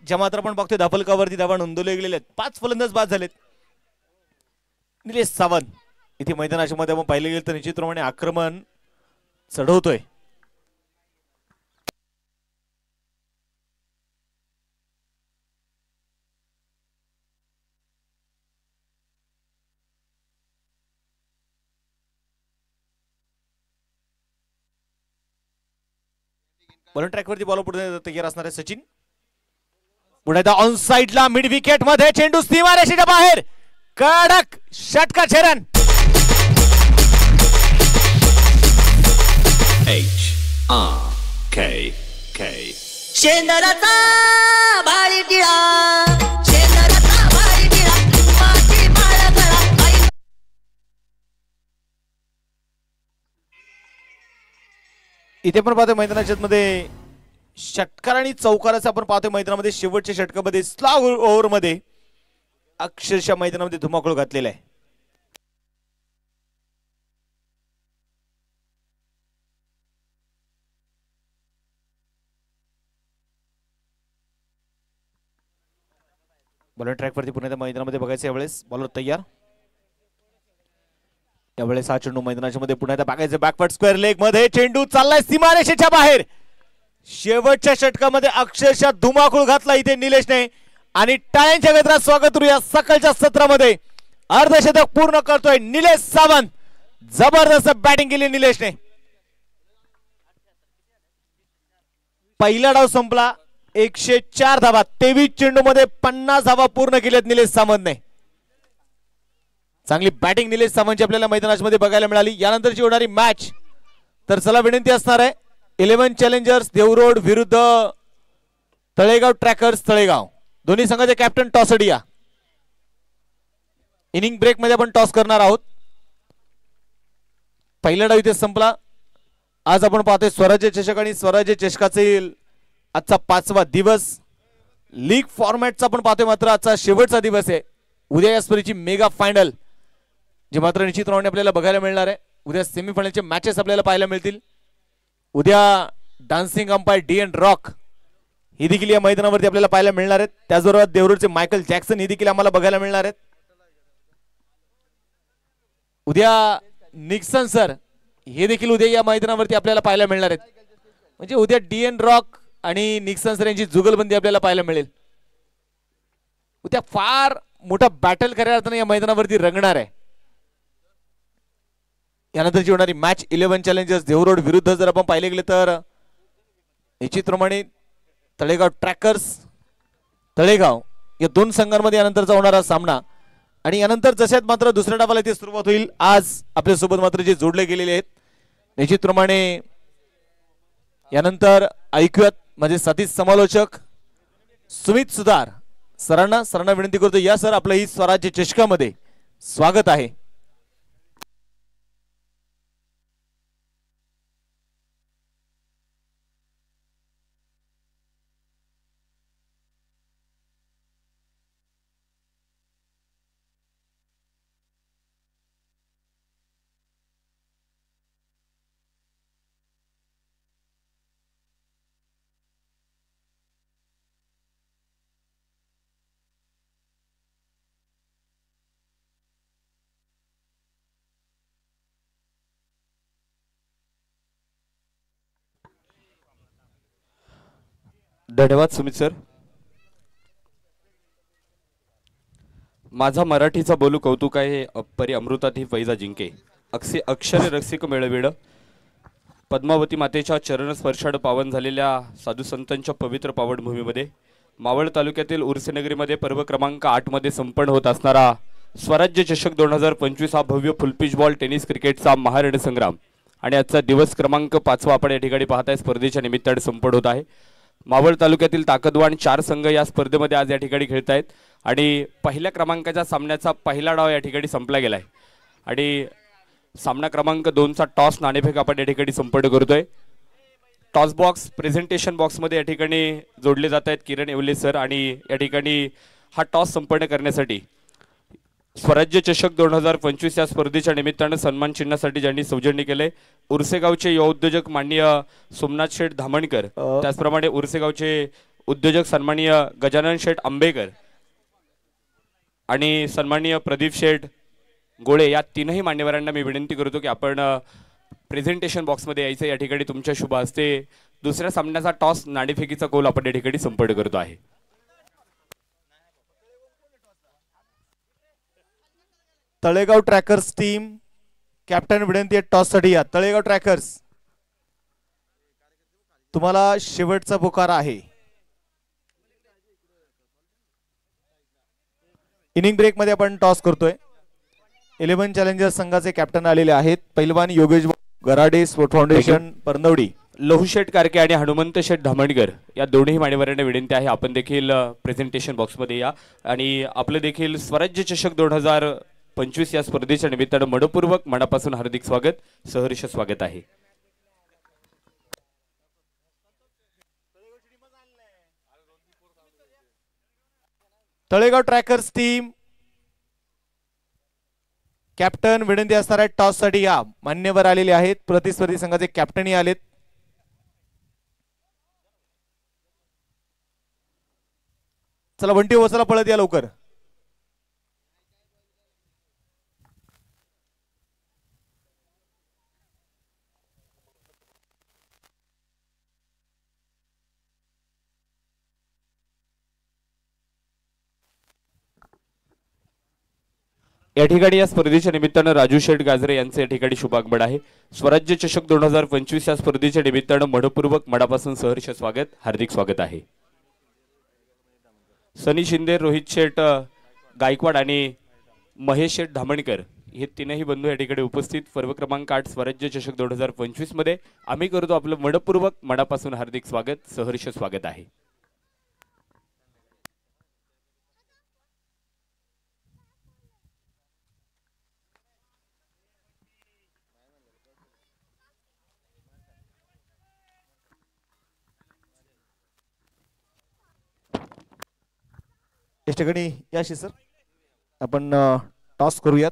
ज्या मात्र आपण बघतोय धापलकावरती धावा नोंदवले गेलेले आहेत 5 फलंदाज बाद झालेत निलेश सावंत इथे मैदानाच्या मध्ये आपण पाहिले गेले तर निश्चितप्रमाणे आक्रमण चढवतोय बॉल ट्रॅक वरती बॉल पुढे तयार असणार आहे सचिन पुढे ऑन साइडला मिड विकेट मध्ये चेंडू सीमारेषेच्या बाहेर कडक षटकार छेदन HRKK शेंदराचा भारी टिळा शेंदराचा भारी टिळा माती माळा गळा इथे पण पाहतोय मैदानाच्या मध्ये षटकार आणि चौकाराचं आपण पाहतोय मैदानामध्ये शेवटच्या षटकामध्ये स्लॉग ओव्हर मध्ये अक्षरशः मैदानामध्ये धुमाकूळ घातलेला आहे बॉलर ट्रॅक वरती पुन्हा मैदानामध्ये बघायचं यावेळेस बॉलर तयार यावेळेस हा चेंडू मैदानाच्या मध्ये पुन्हा एकदा बघायचं बॅकवर्ड स्क्वेअर लेग मध्ये चेंडू चाललाय सीमारेषेच्या बाहेर शेवटच्या षटकामध्ये अक्षरशः धुमाकूळ घातला इथे निलेशने आणि टाळ्यांच्या गजरात स्वागत करूया सकाळच्या सत्रामध्ये अर्धशतक पूर्ण करतोय निलेश सावंत जबरदस्त बॅटिंग केली निलेशने पहिला डाव संपला 104 धावा 23 चेंडू मध्ये 50 धावा पूर्ण केल्यात निलेश सावंतने चांगली बॅटिंग निलेश सावंतची आपल्याला मैदानाच्या मध्ये बघायला मिळाली यानंतरची होणारी मॅच तर चला विनंती असणार आहे 11 चॅलेंजर्स देवरोड विरुद्ध तळेगाव ट्रॅकर्स तळेगाव दोन्ही संघाचे कॅप्टन टॉसडिया इनिंग ब्रेक मध्ये आपण टॉस करणार आहोत पहिला डाव इथे संपला आज आपण पाहतोय स्वराज्य चषक आणि स्वराज्य चषकाचे आजचा 5वा दिवस लीग फॉर्मॅटचा आपण पाहतोय, मात्र आजचा शेवटचा दिवस आहे. उद्या या स्पर्धेची मेगा फायनल जे मात्र निश्चितपणे आपल्याला बघायला मिळणार आहे. उद्या सेमीफायनलचे मॅचेस आपल्याला पाहायला मिळतील. उद्या dancing umpire D N Rock ही देखील या मैदानावरती आपल्याला पाहायला मिळणार आहेत. त्याचबरोबर देवरूरचे मायकल जॅक्सन ही देखील आम्हाला बघायला मिळणार आहेत. उद्या निक्सन सर हे देखील उद्या या मैदानावरती आपल्याला पाहायला मिळणार आहेत. म्हणजे उद्या डी एन रॉक आणि निक्सन सर यांची जुगलबंदी आपल्याला पाहायला मिळेल. उद्या फार मोठा बॅटल खऱ्या अर्थाने या मैदानावरती रंगणार आहे. यानंतरची होणारी मॅच 11 चॅलेंजर्स देवरोड विरुद्ध जर आपण पाहिले गेले तर निश्चितप्रमाणे तळेगाव ट्रॅकर्स तळेगाव या दोन संघांमध्ये यानंतरचा होणारा सामना. आणि यानंतर जशात मात्र दुसऱ्या डावाला इथे सुरुवात होईल. आज आपल्यासोबत मात्र जे जोडले गेलेले आहेत निश्चितप्रमाणे यानंतर ऐकूयात माझे साथी समालोचक सुमित सुधार सरांना विनंती करतो, या सर आपलं ही स्वराज्य चषकामध्ये स्वागत आहे. धन्यवाद सुमित सर. माझा मराठीचा बोलू कौतुक आहे परी अमृताधी पैजा जिंके अक्षरे रसिक मेळविड. पद्मावती मातेच्या चरणस्पर्शाड पावन झालेल्या साधू संतांच्या पवित्र पावनभूमीमध्ये मावळ तालुक्यातील उर्सेनगरीमध्ये पर्व क्रमांक 8 मध्ये संपन्न होत असणारा स्वराज्य चषक 2025 हा भव्य फुलपिच बॉल टेनिस क्रिकेटचा महारणसंग्राम आणि आजचा दिवस क्रमांक 5वा आपण या ठिकाणी पाहताय स्पर्धेच्या निमित्ताने संपन्न होत आहे. मावळ तालुक्यातील ताकदवान 4 संघ या स्पर्धेमध्ये आज या ठिकाणी खेळत आहेत आणि पहिल्या क्रमांकाच्या सामन्याचा पहिला डाव या ठिकाणी संपला गेला आहे आणि सामना क्रमांक 2चा टॉस नाणेफेक आपण या ठिकाणी संपन्न करतोय. टॉस बॉक्स प्रेझेंटेशन बॉक्समध्ये या ठिकाणी जोडले जात आहेत किरण येवले सर आणि या ठिकाणी हा टॉस संपन्न करण्यासाठी स्वराज्य चषक 2025 या स्पर्धेच्या निमित्तानं सन्मान चिन्हासाठी ज्यांनी सौजन्य केले उर्सेगावचे युवा उद्योजक माननीय सोमनाथ शेठ धामणकर, त्याचप्रमाणे उर्सेगावचे उद्योजक सन्माननीय गजानन शेठ आंबेकर आणि सन्माननीय प्रदीप शेठ गोळे या तीनही मान्यवरांना मी विनंती करतो की आपण प्रेझेंटेशन बॉक्समध्ये यायचं. या ठिकाणी तुमच्या शुभ हस्ते दुसऱ्या सामन्याचा टॉस नाणेफेकीचा कौल आपण या ठिकाणी संपन्न करतो आहे. तळेगाव ट्रॅकर्स टीम कॅप्टन विनंती आहे टॉस साठी. या तळेगाव ट्रॅकर्स तुम्हाला शेवटचा पुकार आहे. इनिंग ब्रेक मध्ये आपण टॉस करतोय. 11 चॅलेंजर्स संघाचे कॅप्टन आलेले आहेत. पहिलवान योगेश गराडे स्पोर्ट फाउंडेशन परनवडी, लहूशेठ कारके आणि हनुमंत शेठ धामणकर या दोन्ही मान्यवरांना विनंती आहे आपण देखील प्रेझेंटेशन बॉक्समध्ये या आणि आपलं देखील स्वराज्य चषक 2025 या स्पर्धेच्या निमित्तानं मनपूर्वक मनापासून हार्दिक स्वागत, सहर्ष स्वागत आहे. तळेगाव ट्रॅकर्स टीम कॅप्टन विनंती असणार आहे टॉस साठी. या मान्यवर आलेले आहेत. प्रतिस्पर्धी संघाचे कॅप्टनही आलेत. चला वंटी वसाला पळत या लवकर. या ठिकाणी या स्पर्धेच्या निमित्तानं राजू शेठ गाजरे यांचे या ठिकाणी शुभागमन आहे. स्वराज्य चषक 2025 या स्पर्धेच्या निमित्तानं मनपूर्वक मनापासून सहर्ष स्वागत, हार्दिक स्वागत आहे. सनी शिंदे, रोहित शेठ गायकवाड आणि महेश शेठ धामणकर हे तीनही बंधू या ठिकाणी उपस्थित. पर्व क्रमांक 8 स्वराज्य चषक 2025 मध्ये आम्ही करतो आपलं मनपूर्वक मनापासून हार्दिक स्वागत, सहर्ष स्वागत आहे. या ठिकाणी याशी सर आपण टॉस करूयात.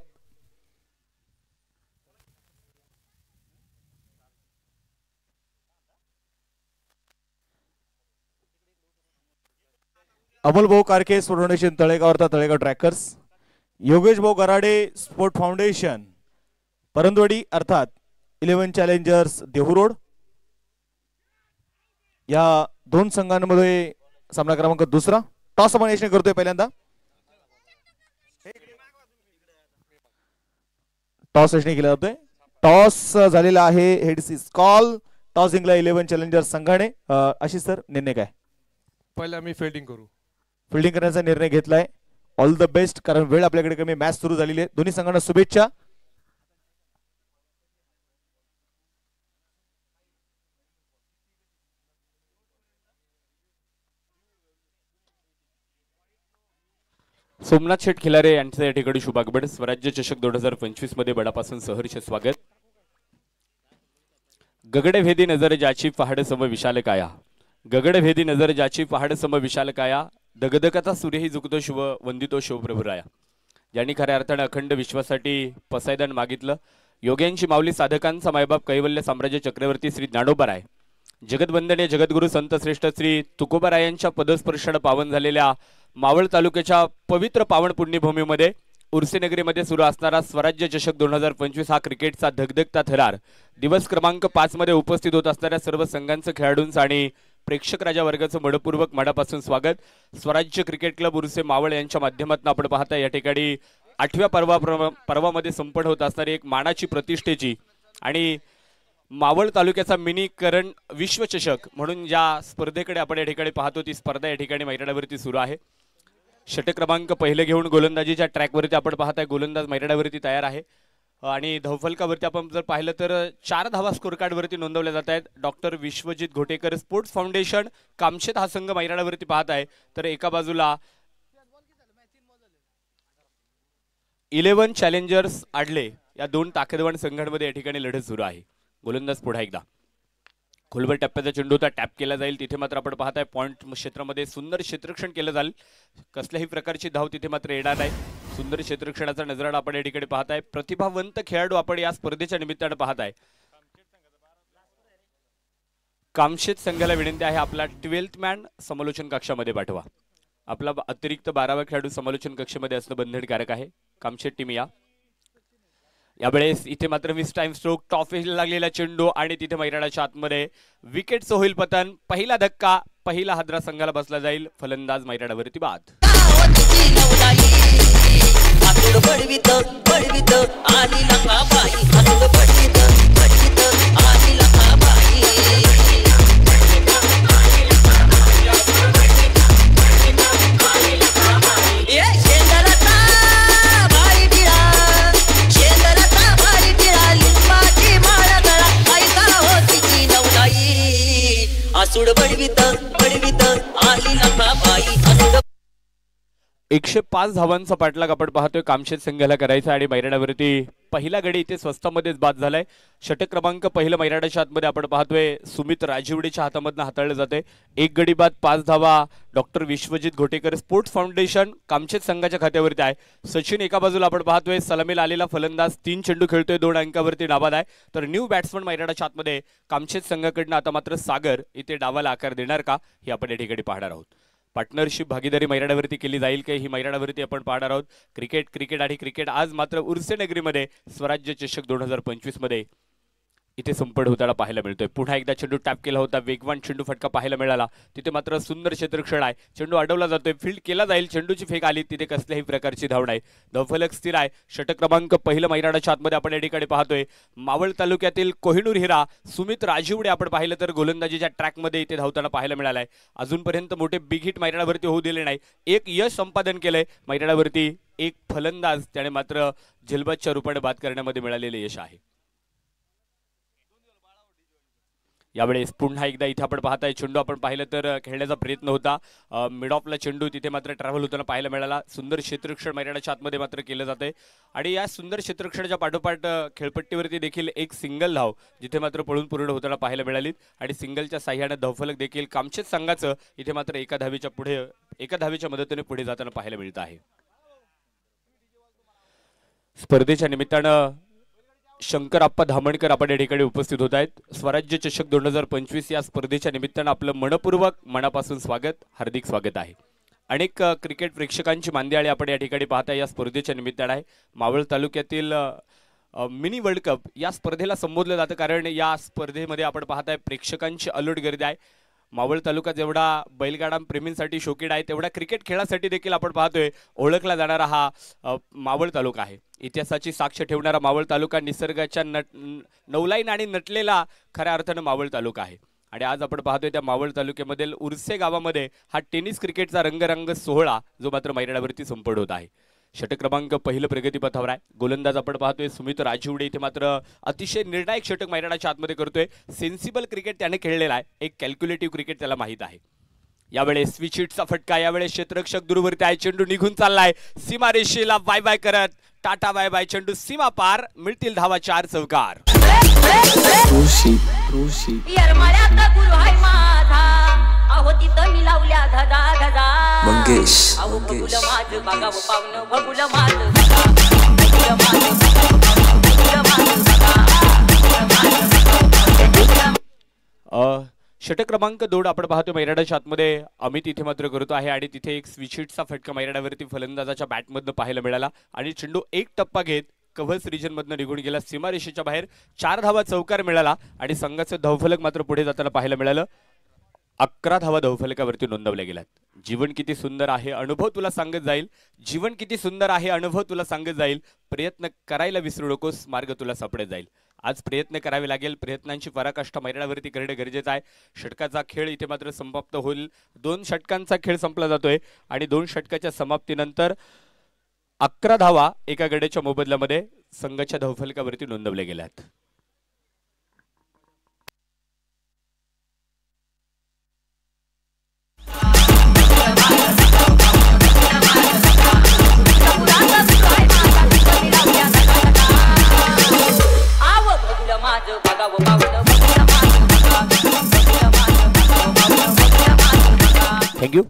अमोल भाऊ कारके स्पोर्ट फाउंडेशन तळेगाव अर्थात तळेगाव ट्रॅकर्स, योगेश भाऊ गराडे स्पोर्ट फाउंडेशन परंदवडी अर्थात 11 चॅलेंजर्स देहू रोड. या दोन संघांमध्ये सामना क्रमांक दुसरा. टॉस आपण यशने करतोय पहिल्यांदा. टॉस यशने केला जातोय. टॉस झालेला आहे. Heads is call. टॉस जिंकला 11 चॅलेंजर्स संघाने. आशिष सर निर्णय काय? पहिला आम्ही फिल्डिंग करू. फिल्डिंग करण्याचा निर्णय घेतलाय. ऑल द बेस्ट, कारण वेळ आपल्याकडे कमी. मॅच सुरू झालेली आहे. दोन्ही संघांना शुभेच्छा. सोमनाथ शेठ खिलारे यांचं या ठिकाणी शुभागमन. स्वराज्य चषक 2025 मध्ये बडापासून सहर्ष स्वागत. गगडभेदी नजर ज्याची पहाड सम विशाल काया, गगडभेदी नजर ज्याची पहाड सम विशाल काया, दगदगाचा सूर्यही झुकतो शिव वंदितो शिवप्रभुराया. ज्यांनी खऱ्या अर्थाने अखंड विश्वासाठी पसायदान मागितलं, योग्यांची माऊली साधकांचा मायबाप कैवल्य साम्राज्य चक्रवर्ती श्री ज्ञानोबाराय, जगदवंदनीय जगद्गुरु संत श्रेष्ठ श्री तुकोबारायांच्या पदस्पर्शाने पावन झालेल्या मावळ तालुक्याच्या पवित्र पावन पुण्यभूमीमध्ये उर्सेनगरीमध्ये सुरू असणारा स्वराज्य चषक 2025 हा क्रिकेटचा धगधगता थरार दिवस क्रमांक 5 मध्ये उपस्थित होत असणाऱ्या सर्व संघांचं, खेळाडूंचं आणि प्रेक्षक राजा वर्गाचं मनपूर्वक मनापासून स्वागत. स्वराज्य क्रिकेट क्लब उर्से मावळ यांच्या माध्यमातून आपण पाहता या ठिकाणी 8व्या पर्वामध्ये संपन्न होत असणारी एक मानाची, प्रतिष्ठेची आणि मावळ तालुक्याचा मिनी करण विश्वचषक म्हणून ज्या स्पर्धेकडे आपण या ठिकाणी पाहतो ती स्पर्धा या ठिकाणी मैदानावरती सुरू आहे. षटक क्रमांक पहिले घेऊन गोलंदाजीच्या ट्रॅकवरती आपण पाहताय गोलंदाज मैदानावरती तयार आहे आणि धावफलकावरती आपण जर पाहिलं तर 4 धावा स्कोर कार्डवरती नोंदवल्या जात आहेत. Doctor Vishwajit Ghotekar sports foundation Kamshet हा संघ मैदानावरती पाहत आहे, तर एका बाजूला 11 चॅलेंजर्स आडले या दोन ताकदवान संघांमध्ये या ठिकाणी लढत सुरू आहे. गोलंदाज पुढे एकदा खोलवर टप्प्याचा चेंडू होता, टॅप केला जाईल. तिथे मात्र आपण पाहताय पॉइंट क्षेत्रामध्ये सुंदर क्षेत्ररक्षण केलं जाईल. कसल्याही प्रकारची धाव तिथे मात्र येणार नाही. सुंदर क्षेत्ररक्षणाचा नजराडा आपण या ठिकाणी पाहताय. प्रतिभावंत खेळाडू आपण या स्पर्धेच्या निमित्ताने पाहताय. कामशेत संघाला विनंती आहे आपला 12th मॅन समालोचन कक्षामध्ये पाठवा. आपला अतिरिक्त 12वा खेळाडू समालोचन कक्षामध्ये असणं बंधनकारक आहे. कामशेत टीम यावेळेस इथे मात्र 20 टाइम स्ट्रोक, टॉफेला लागलेला चेंडू आणि तिथे मैदानाच्या आतमध्ये विकेटचं होईल पतन. पहिला धक्का, पहिला हादरा संघाला बसला जाईल. फलंदाज मैदानावरती बाद. आसूड बडवित बडवित आली लखा बाई. 105 धावांचा पाठलाग आपण पाहतोय कामशेत संघाला करायचा आणि मैदानावरती पहिला गडी इथे स्वस्तामध्येच बाद झालाय. षटक क्रमांक पहिलं मैदानाच्या आतमध्ये आपण पाहतोय सुमित राजीवडेच्या हातामधून हाताळलं जाते. एक गडी बाद 5 धावा doctor Vishwajit Ghotekar sports foundation Kamshet संघाच्या खात्यावरती आहे. सचिन एका बाजूला आपण पाहतोय सलामीला आलेला फलंदाज 3 चेंडू खेळतोय, 2 अंकावरती नाबाद आहे. तर न्यू बॅट्समन मैदानाच्या आतमध्ये कामशेत संघाकडनं आता मात्र सागर इथे डावाला आकार देणार का हे आपण या ठिकाणी पाहणार आहोत. पार्टनरशिप भागीदारी मैदानावरती केली जाईल का ही मैदानावरती आपण पाहणार आहोत. क्रिकेट आणि क्रिकेट आज मात्र उर्सेनगरीमध्ये स्वराज्य चषक 2025 मध्ये इथे संपन्न होताना पाहायला मिळतोय. पुन्हा एकदा चेंडू टॅप केला होता, वेगवान चेंडू फटका पाहायला मिळाला. तिथे मात्र सुंदर क्षेत्ररक्षण आहे. चेंडू अडवला जातोय, फील्ड केला जाईल. चेंडूची फेक आली, तिथे कसल्याही प्रकारची धाव नाही. धावफलक स्थिर आहे. षटक क्रमांक पहिलं मैदानाच्या आतमध्ये आपण या ठिकाणी पाहतोय मावळ तालुक्यातील कोहिनूर हिरा सुमित राजीवडे आपण पाहिलं तर गोलंदाजीच्या ट्रॅकमध्ये इथे धावताना पाहायला मिळालाय. अजूनपर्यंत मोठे बिग हिट मैदानावरती होऊ दिले नाही. एक यश संपादन केलंय मैदानावरती. एक फलंदाज त्याने मात्र झेलबादच्या रूपाने बाद करण्यामध्ये मिळालेले यश आहे. यावेळेस पुन्हा एकदा इथे आपण पाहताय चेंडू आपण पाहिलं तर खेळण्याचा प्रयत्न होता, मिड ऑफला चेंडू तिथे मात्र ट्रॅव्हल होताना पाहायला मिळाला. सुंदर क्षेत्ररक्षण मैदानाच्या आतमध्ये मात्र केलं जाते आणि या सुंदर क्षेत्ररक्षणाच्या पाठोपाठ खेळपट्टीवरती देखील एक सिंगल धाव जिथे मात्र पळून पूर्ण होताना पाहायला मिळाली आणि सिंगलच्या साह्याने धावफलक देखील कामचेत संघाचं इथे मात्र एका धावेच्या मदतीने पुढे जाताना पाहायला मिळत आहे. स्पर्धेच्या निमित्तानं शंकरप्पा धामणकर आपण या ठिकाणी उपस्थित होत आहेत. स्वराज्य चषक 2025 या स्पर्धेच्या निमित्तानं आपलं मनपूर्वक मनापासून स्वागत, हार्दिक स्वागत आहे. अनेक क्रिकेट प्रेक्षकांची मांदियाळी आपण या ठिकाणी पाहताय या स्पर्धेच्या निमित्तानं आहे. मावळ तालुक्यातील मिनी वर्ल्ड कप या स्पर्धेला संबोधलं जातं कारण या स्पर्धेमध्ये आपण पाहताय प्रेक्षकांची अलोट गर्दी आहे. मावळ तालुका जेवढा बैलगाडा प्रेमींसाठी शौकीन आहे तेवढा क्रिकेट खेळासाठी देखील आपण पाहतोय ओळखला जाणारा हा मावळ तालुका आहे. इतिहासाची साक्ष ठेवणारा मावळ तालुका, निसर्गाच्या नवलाईन आणि नटलेला खऱ्या अर्थानं मावळ तालुका आहे. आणि आज आपण पाहतोय त्या मावळ तालुक्यामधील उर्से गावामध्ये हा टेनिस क्रिकेटचा रंगरंग सोहळा जो मात्र मैदानावरती संपन्न होत आहे. षटक क्रमांक पहिलं प्रगतीपथावर आहे. गोलंदाज आपण पाहतोय सुमित राजीवडे इथे मात्र अतिशय निर्णायक षटक मैदानाच्या आतमध्ये करतोय. सेन्सिबल क्रिकेट त्याने खेळलेला आहे, एक कॅल्क्युलेटिव्ह क्रिकेट त्याला माहीत आहे. यावेळेस स्विच हिटचा फटका, यावेळेस क्षेत्ररक्षक दूरवरती आहे, चेंडू निघून चाललाय सीमारेषेला बाय बाय करत, टाटा बाय बाय, चेंडू सीमा पार, मिळतील धावा 4 चौकार. अहो तिथं मी लावल्या धजा धजा मंगेश अहो बघुल माझ बघाव पावन बघुल माझ षटक क्रमांक 2 आपण पाहतो मैदानाच्या आतमध्ये अमित इथे मात्र करतो आहे आणि तिथे एक स्विच हिटचा फटका मैदानावरती फलंदाजाच्या बॅटमधनं पाहायला मिळाला आणि चेंडू एक टप्पा घेत कव्हर्स रिजन मधनं निघून गेला. सीमारेषेच्या बाहेर 4 धावा चौकार मिळाला आणि संघाचं धावफलक मात्र पुढे जाताना पाहायला मिळालं. 11 धावा धावफलकावरती नोंदवल्या गेल्यात. जीवन किती सुंदर आहे अनुभव तुला सांगत जाईल, जीवन किती सुंदर आहे अनुभव तुला सांगत जाईल, प्रयत्न करायला विसरू नकोस, मार्ग तुला सापडत जाईल. आज प्रयत्न करावे लागेल, प्रयत्नांची पराकाष्ठा मैदानावरती करणे गरजेचं आहे. षटकाचा खेळ इथे मात्र समाप्त होईल. 2 षटकांचा खेळ संपला जातोय आणि 2 षटकाच्या समाप्तीनंतर 11 धावा एका गड्याच्या मोबदल्यामध्ये संघाच्या धावफलकावरती नोंदवल्या गेल्यात. थँक्यू.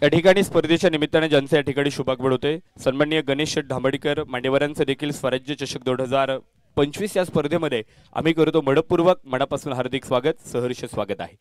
या ठिकाणी स्पर्धेच्या निमित्ताने ज्यांचे या ठिकाणी शुभागमन होते सन्माननीय गणेश शेठ धांबडीकर मांडेवरांचं देखील स्वराज्य चषक 2025 या स्पर्धेमध्ये आम्ही करतो मनपूर्वक मनापासून हार्दिक स्वागत, सहर्ष स्वागत आहे.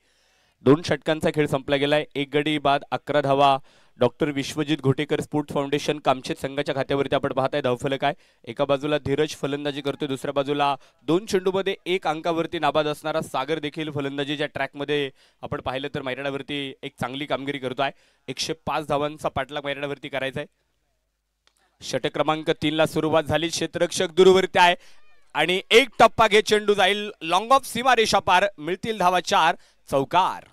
2 षटकांचा खेळ संपला गेलाय. एक गडी बाद 11 धावा doctor Vishwajit Ghotekar sports foundation कामचेत संघाच्या खात्यावरती आपण पाहताय धावफलक आहे. एका बाजूला धीरज फलंदाजी करतोय, दुसऱ्या बाजूला 2 चेंडूमध्ये 1 अंकावरती नाबाद असणारा सागर देखील फलंदाजीच्या ट्रॅकमध्ये आपण पाहिलं तर मैदानावरती एक चांगली कामगिरी करतोय. 105 धावांचा पाठलाग मैदानावरती करायचा आहे. षटक क्रमांक 3 ला सुरुवात झाली. क्षेत्ररक्षक दूरवरती आहे आणि एक टप्पा घे चेंडू जाईल लॉंग ऑफ सीमारेषा पार, मिळतील धावा 4 चौकार.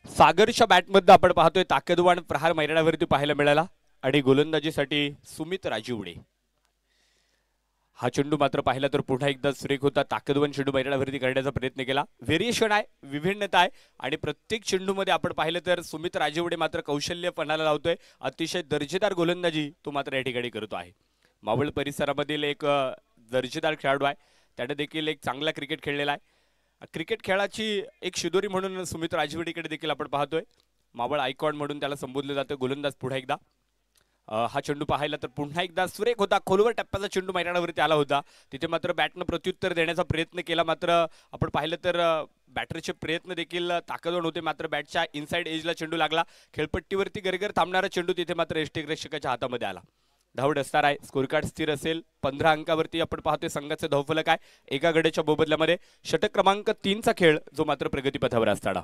सागरच्या बॅटमध्ये आपण पाहतोय ताकदवान प्रहार मैदानावरती पाहायला मिळाला आणि गोलंदाजीसाठी सुमित राजीवडे. हा चेंडू मात्र पाहिला तर पुन्हा एकदा सुरेख होता. ताकदवान चेंडू मैदानावरती करण्याचा प्रयत्न केला. व्हेरिएशन आहे, विभिन्नता आहे आणि प्रत्येक चेंडूमध्ये आपण पाहिलं तर सुमित राजीवडे मात्र कौशल्य पणाला लावतोय. अतिशय दर्जेदार गोलंदाजी तो मात्र या ठिकाणी करतो आहे. मावळ परिसरामधील एक दर्जेदार खेळाडू आहे, त्याने देखील एक चांगला क्रिकेट खेळलेला आहे. क्रिकेट खेळाची एक शिदोरी म्हणून सुमित राजवडीकडे देखील आपण पाहतोय. मावळ आयकॉन म्हणून त्याला संबोधलं जातं. गोलंदाज पुन्हा एकदा हा चेंडू पाहायला तर पुन्हा एकदा सुरेख होता. खोलवर टप्प्याचा चेंडू मैदानावरती आला होता. तिथे मात्र बॅटनं प्रत्युत्तर देण्याचा प्रयत्न केला, मात्र आपण पाहिलं तर बॅटरचे प्रयत्न देखील ताकदवान होते, मात्र बॅटच्या इनसाइड एजला चेंडू लागला. खेळपट्टीवरती गरगर थांबणारा चेंडू तिथे मात्र यष्टिरक्षकाच्या हातामध्ये आला. धावड असणार आहे. स्कोर कार्ड स्थिर असेल. 15 अंकावरती आपण पाहतोय संघाचं धावफलक आहे. एका गड्याच्या मोबदल्यामध्ये षटक क्रमांक 3 चा खेळ जो मात्र प्रगतीपथावर असताना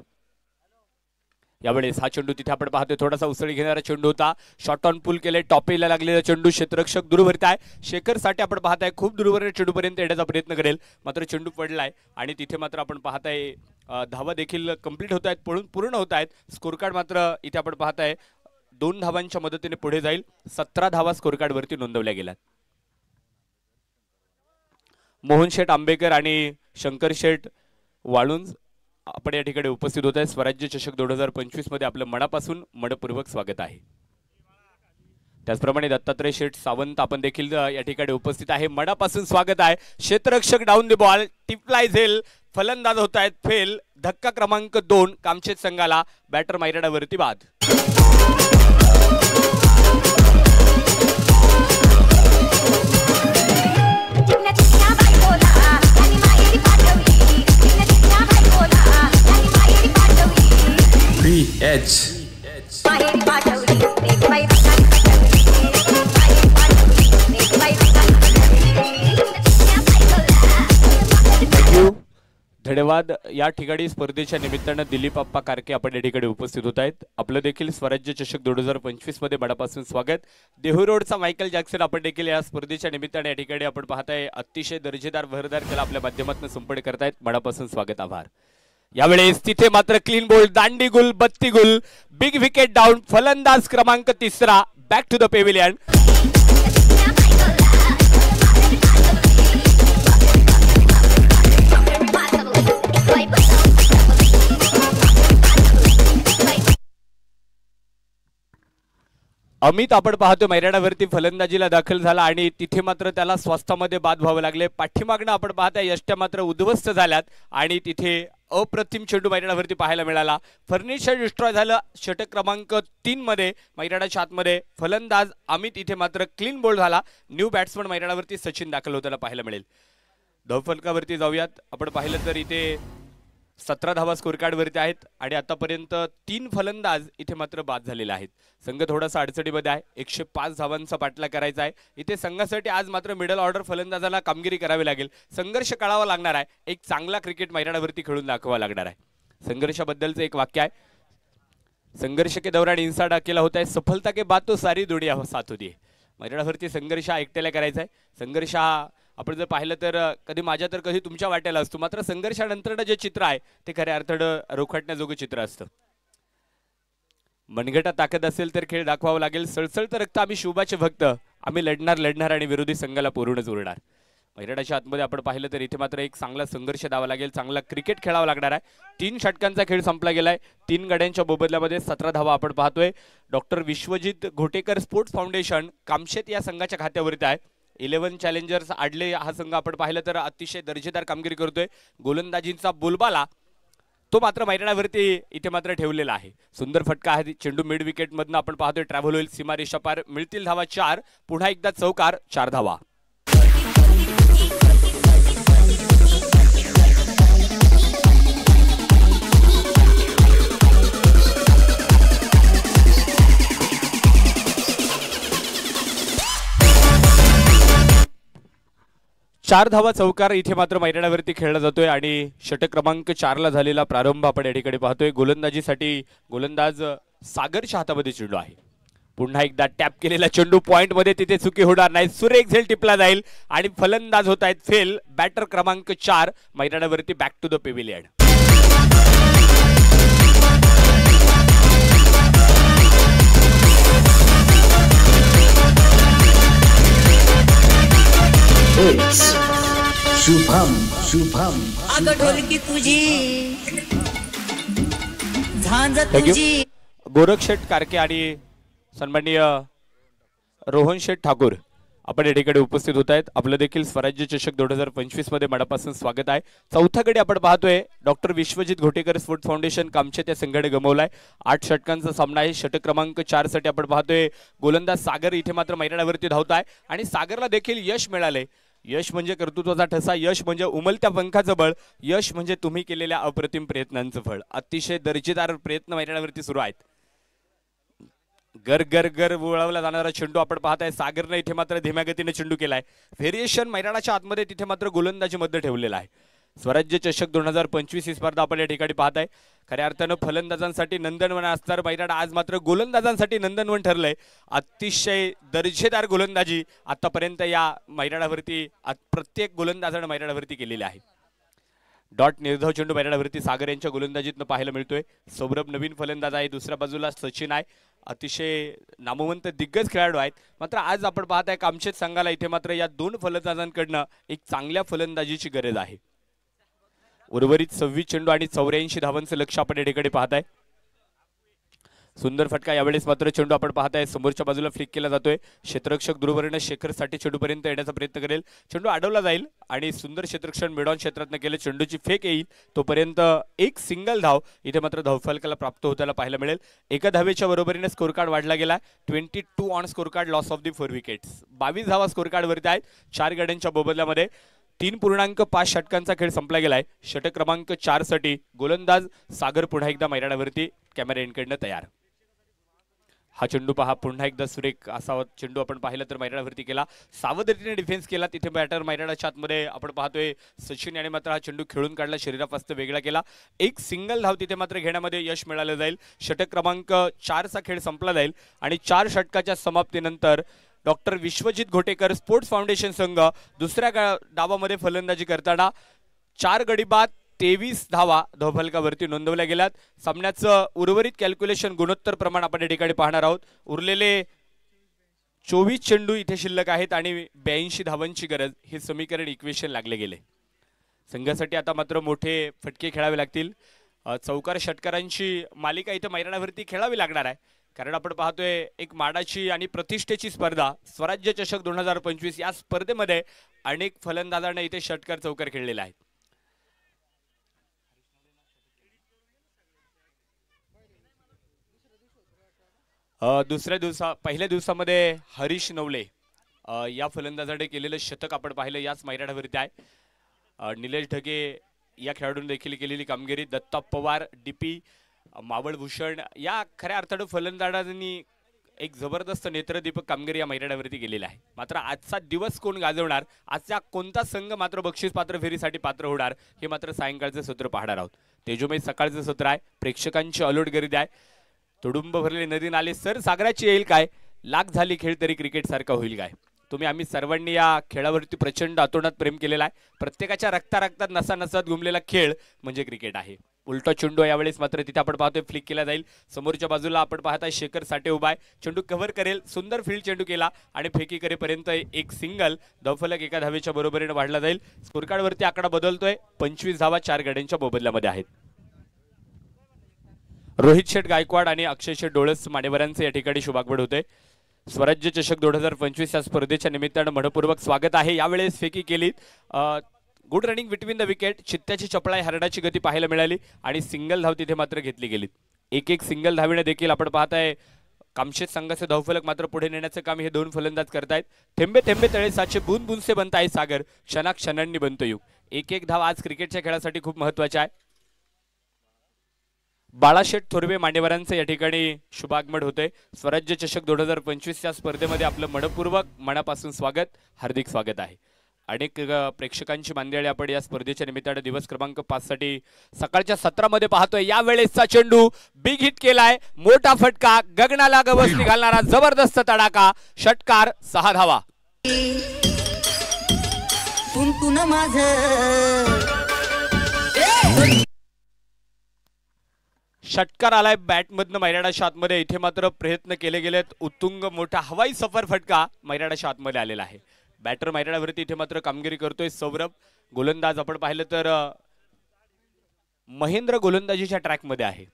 यावेळेस हा चेंडू तिथे आपण पाहतोय थोडासा उसळी घेणारा चेंडू होता. शॉट ऑन पुल केले, टॉपेला लागलेला चेंडू. क्षेत्ररक्षक दूरवरती आहे. शेखर साठी आपण पाहताय खूप दूरवर चेंडूपर्यंत येण्याचा प्रयत्न करेल, मात्र चेंडू पडलाय आणि तिथे मात्र आपण पाहताय धावा देखील कंप्लीट होत आहेत, पूर्ण होत आहेत. स्कोर कार्ड मात्र इथे आपण पाहताय 2 धावांच्या मदतीने पुढे जाईल. 17 धावा स्कोर कार्ड वरती नोंदवल्या गेल्या. मोहन शेठ आंबेकर आणि शंकर शेठ वाळुंज आपण या ठिकाणी उपस्थित होत आहे. स्वराज्य चषक 2025 मध्ये आपलं मनापासून मनपूर्वक स्वागत आहे. त्याचप्रमाणे दत्तात्रय शेठ सावंत आपण देखील या ठिकाणी उपस्थित आहे, मनापासून स्वागत आहे. क्षेत्ररक्षक डाऊन द बॉल, टिपलाय झेल, फलंदाज होत आहेत फेल. धक्का क्रमांक 2 कामशेत संघाला, बॅटर मैदानावरती बाद. धन्यवाद. या ठिकाणी स्पर्धेच्या निमित्तानं दिलीप आप्पा कारके आपण या ठिकाणी उपस्थित होत आहेत. आपलं देखील स्वराज्य चषक 2025 मध्ये मनापासून स्वागत. देहू रोडचा मायकल जॅक्सन आपण देखील या स्पर्धेच्या निमित्ताने या ठिकाणी आपण पाहताय अतिशय दर्जेदार भरदार कला आपल्या माध्यमातून संपन्न करतायत. मनापासून स्वागत, आभार. यावेळेस तिथे मात्र क्लीन बोल्ड, दांडी गुल, बत्ती गुल, बिग विकेट डाऊन. फलंदाज क्रमांक 3 back to the pavilion. Amit आपण पाहतो मैदानावरती फलंदाजीला दाखल झाला आणि तिथे मात्र त्याला स्वास्थ्यामध्ये बाद व्हावं लागले. पाठीमागणं आपण पाहताय यष्ट्या मात्र उद्ध्वस्त झाल्यात आणि तिथे अप्रतिम चेंडू मैदानावरती पाहायला मिळाला. फर्निचर डिस्ट्रॉय झालं. षटक क्रमांक 3 मध्ये मैदानाच्या आतमध्ये फलंदाज अमित इथे मात्र क्लीन बोल्ड झाला. न्यू बॅट्समन मैदानावरती सचिन दाखल होताना पाहायला मिळेल. धावफलकावरती जाऊयात. आपण पाहिलं तर इथे 17 धावा स्कोर कार्ड वरती आहेत आणि आतापर्यंत 3 फलंदाज इथे मात्र बाद झालेले आहेत. संघ थोडासा अडचणीमध्ये आहे. 105 धावांचा पाठलाग करायचा आहे. इथे संघासाठी आज मात्र मिडल ऑर्डर फलंदाजाला कामगिरी करावी लागेल. संघर्ष काढावा लागणार आहे. एक चांगला क्रिकेट मैदानावरती खेळून दाखवावा लागणार आहे. संघर्षाबद्दलचं एक वाक्य आहे, संघर्ष के दौरान इंसान अकेला होता है, सफलता के बाद तो सारी दुनिया साथ होती है. मैदानावरती संघर्ष हा एकट्याला करायचा आहे. संघर्ष हा आपण जर पाहिलं तर कधी माझ्या तर कधी तुमच्या वाट्याला असतो, मात्र संघर्षानंतरनं जे चित्र आहे ते खऱ्या अर्थानं रोखण्याजोगं चित्र असतं. मनगटात ताकद असेल तर खेळ दाखवावा लागेल. सळसळतं रक्त आम्ही शुभाचे भक्त, आम्ही लढणार आणि विरोधी संघाला पूर्णच उरणार. मैदानाच्या आतमध्ये आपण पाहिलं तर इथे मात्र एक चांगला संघर्ष द्यावा लागेल, चांगला क्रिकेट खेळावा लागणार आहे. 3 षटकांचा खेळ संपला गेलाय. 3 गड्यांच्या मोबदल्यामध्ये 17 धावा आपण पाहतोय. Doctor Vishwajit Ghotekar sports foundation Kamshet या संघाच्या खात्यावरती आहे. 11 चॅलेंजर्स आडले हा संघ आपण पाहिलं तर अतिशय दर्जेदार कामगिरी करतोय. गोलंदाजींचा बोलबाला तो मात्र मैदानावरती इथे मात्र ठेवलेला आहे. सुंदर फटका आहे. चेंडू मिड विकेट मधनं आपण पाहतोय ट्रॅव्हल होईल, सीमारेषा पार. मिळतील धावा 4. पुन्हा एकदा चौकार, 4 धावा. चार धावा चौकार इथे मात्र मैदानावरती खेळला जातोय आणि षटक क्रमांक 4 ला झालेला प्रारंभ आपण या ठिकाणी पाहतोय. गोलंदाजीसाठी गोलंदाज सागरच्या हातामध्ये चेंडू आहे. पुन्हा एकदा टॅप केलेला चेंडू पॉइंट मध्ये, तिथे चुकी होणार नाही. सुरेख झेल टिपला जाईल आणि फलंदाज होत आहेत फेल. बॅटर क्रमांक 4 मैदानावरती back to the pavilion. Shubham अगं ढोलकी तुझी झांज तुझी. गोरख शेठ कारके आणि सन्माननीय रोहन शेठ ठाकूर आपण या ठिकाणी उपस्थित होत आहेत. आपलं देखील स्वराज्य चषक 2025 मध्ये मनापासून स्वागत आहे. चौथा गडी आपण पाहतोय doctor Vishwajit Ghotekar sports foundation Kamshet या संघाने गमावलाय. 8 षटकांचा सामना आहे. षटक क्रमांक 4 साठी आपण पाहतोय गोलंदाज सागर इथे मात्र मैदानावरती धावत आहे आणि सागरला देखील यश मिळाले. यश म्हणजे कर्तृत्वाचा ठसा, यश म्हणजे उमलत्या पंखाचं बळ, यश म्हणजे तुम्ही केलेल्या अप्रतिम प्रयत्नांचं फळ. अतिशय दर्जेदार प्रयत्न मैदानावरती सुरू आहेत. गर गर गर वळवला जाणारा चेंडू आपण पाहताय. सागरने इथे मात्र धीम्या गतीने चेंडू केलाय. व्हेरिएशन मैदानाच्या आतमध्ये तिथे मात्र गोलंदाजी मध्ये ठेवलेला आहे. स्वराज्य चषक 2025 ही स्पर्धा आपण या ठिकाणी पाहताय. खऱ्या अर्थानं फलंदाजांसाठी नंदनवन असणार मैदान आज मात्र गोलंदाजांसाठी नंदनवन ठरलंय. अतिशय दर्जेदार गोलंदाजी आतापर्यंत या मैदानावरती प्रत्येक गोलंदाजाने मैदानावरती केलेली आहे. डॉट निर्धाव चेंडू मैदानावरती सागर यांच्या गोलंदाजीतनं पाहायला मिळतोय. सौरभ नवीन फलंदाज आहे, दुसऱ्या बाजूला सचिन आहे, अतिशय नामवंत दिग्गज खेळाडू आहेत. मात्र आज आपण पाहताय कामशेत संघाला इथे मात्र या दोन फलंदाजांकडनं एक चांगल्या फलंदाजीची गरज आहे. उर्वरित 26 चेंडू आणि 84 धावांचं लक्ष आपण या ठिकाणी पाहताय. सुंदर फटका यावेळेस मात्र चेंडू आपण पाहताय समोरच्या बाजूला फ्लिक केला जातोय. क्षेत्ररक्षक ध्रुववर्ण शेखरसाठी चेंडूपर्यंत येण्याचा प्रयत्न करेल. चेंडू अडवला जाईल आणि सुंदर क्षेत्ररक्षण मिडॉन क्षेत्रातनं केलं. चेंडूची फेक येईल तोपर्यंत एक सिंगल धाव इथे मात्र धावफलकाला प्राप्त होताना पाहायला मिळेल. एका धावेच्या बरोबरीने स्कोर कार्ड वाढला गेला. 22 on score card, loss of the 4 wickets. 22 धावा स्कोर कार्ड वरती आहेत 4 गड्यांच्या मोबदल्यामध्ये. 3.5 षटकांचा खेळ संपला गेलाय. षटक क्रमांक 4 साठी गोलंदाज सागर पुन्हा एकदा मैदानावरती कॅमेरा एंडकडनं तयार. हा चेंडू पहा पुन्हा एकदा सुरेख असा चेंडू आपण पाहिलं तर मैदानावरती केला. सावधतेने डिफेन्स केला. तिथे बॅटर मैदानाच्या आतमध्ये आपण पाहतोय सचिन याने मात्र हा चेंडू खेळून काढला, शरीरापासून वेगळा केला. एक सिंगल धाव तिथे मात्र घेण्यामध्ये यश मिळालं जाईल. षटक क्रमांक 4 चा खेळ संपला जाईल आणि 4 षटकाच्या समाप्तीनंतर doctor Vishwajit Ghotekar sports foundation संघ दुसऱ्या डावामध्ये फलंदाजी करताना 4 गडी बाद 23 धावा धावफलकावरती नोंदवल्या गेल्यात. सामन्याचं उर्वरित कॅल्क्युलेशन गुणोत्तर प्रमाण आपण या ठिकाणी पाहणार आहोत. उरलेले 24 चेंडू इथे शिल्लक आहेत आणि 82 धावांची गरज, हे समीकरण इक्वेशन लागले गेले. संघासाठी आता मात्र मोठे फटके खेळावे लागतील. चौकार षटकारांची मालिका इथे मैदानावरती खेळावी लागणार आहे. कारण आपण पाहतोय एक माडाची आणि प्रतिष्ठेची स्पर्धा स्वराज्य चषक 2025 या स्पर्धेमध्ये अनेक फलंदाजांना इथे षटकार चौकार खेळलेला आहे. पहिल्या दिवसामध्ये हरीश नवले या फलंदाजाने केलेलं शतक आपण पाहिलं याच मैदानावरती आहे. निलेश ढगे या खेळाडूंनी देखील केलेली कामगिरी, दत्ता पवार, डीपी, मावळ भूषण या खऱ्या अर्थानं फलंदाजांनी एक जबरदस्त नेत्रदीपक कामगिरी या मैदानावरती केलेली आहे. मात्र आजचा दिवस कोण गाजवणार, आजचा कोणता संघ मात्र बक्षीस पात्र फेरीसाठी पात्र होणार, हे मात्र सायंकाळचं सत्र पाहणार आहोत. तेजोमय सकाळचं सत्र आहे. प्रेक्षकांची अलोट गर्दी आहे. तुडुंब भरले नदी नाले सर सागराची येईल काय, लाख झाली खेळ तरी क्रिकेट सारखा होईल काय. तुम्ही आम्ही सर्वांनी या खेळावरती प्रचंड अतोनात प्रेम केलेला आहे. प्रत्येकाच्या रक्तात नसानसात घुमलेला खेळ म्हणजे क्रिकेट आहे. उलटा चेंडू यावेळेस मात्र तिथे आपण पाहतोय फ्लिक केला जाईल. समोरच्या बाजूला आपण पाहताय शेखर साठे उभा आहे. चेंडू कव्हर करेल, सुंदर फील्ड चेंडू केला आणि फेकी करेपर्यंत एक सिंगल धावफलक एका धावेच्या बरोबरीने वाढला जाईल. स्कोरकार्ड वरती आकडा बदलतोय. 25 धावा 4 गड्यांच्या मोबदल्यामध्ये आहेत. रोहित शेठ गायकवाड आणि अक्षय शेठ डोळस मान्यवरांचे या ठिकाणी शुभागमन होते. स्वराज्य चषक 2025 या स्पर्धेच्या निमित्तानं मनपूर्वक स्वागत आहे. यावेळेस फेकी केली, good running between the wicket, चित्त्याची चपळाई, हरडाची गती पाहायला मिळाली आणि सिंगल धाव तिथे मात्र घेतली गेली. एक सिंगल धावीने देखील आपण पाहताय कामशेत संघाचे धावफलक मात्र पुढे नेण्याचं काम हे दोन फलंदाज करतायत. थेंबे थेंबे तळे साचे, बूंद बूंद से बनता है सागर, क्षणाक्षणांनी बनतो युग. एक धाव आज क्रिकेटच्या खेळासाठी खूप महत्वाची आहे. बाळाशेठ थोरवे मान्यवरांचे या ठिकाणी शुभागमन होते. स्वराज्य चषक 2025 या स्पर्धेमध्ये आपलं मनपूर्वक मनापासून स्वागत, हार्दिक स्वागत आहे. अनेक प्रेक्षकांची मांदियाळी आपण या स्पर्धेच्या निमित्ताने दिवस क्रमांक 5 साठी सकाळच्या सत्रामध्ये पाहतोय. यावेळेसचा चेंडू बिग हिट केलाय, मोठा फटका, गगनाला गवसणी घालणारा जबरदस्त तडाखा, षटकार, 6 धावा. षटकार आलाय बॅटमधनं मैदानाच्या आतमध्ये. इथे मात्र प्रयत्न केले गेलेत. उत्तुंग मोठा हवाई सफर फटका मैदानाच्या आतमध्ये आलेला आहे. बॅटर मैदानावरती इथे मात्र कामगिरी करतोय सौरभ. गोलंदाज आपण पाहिलं तर महेंद्र गोलंदाजीच्या ट्रॅक मध्ये आहे.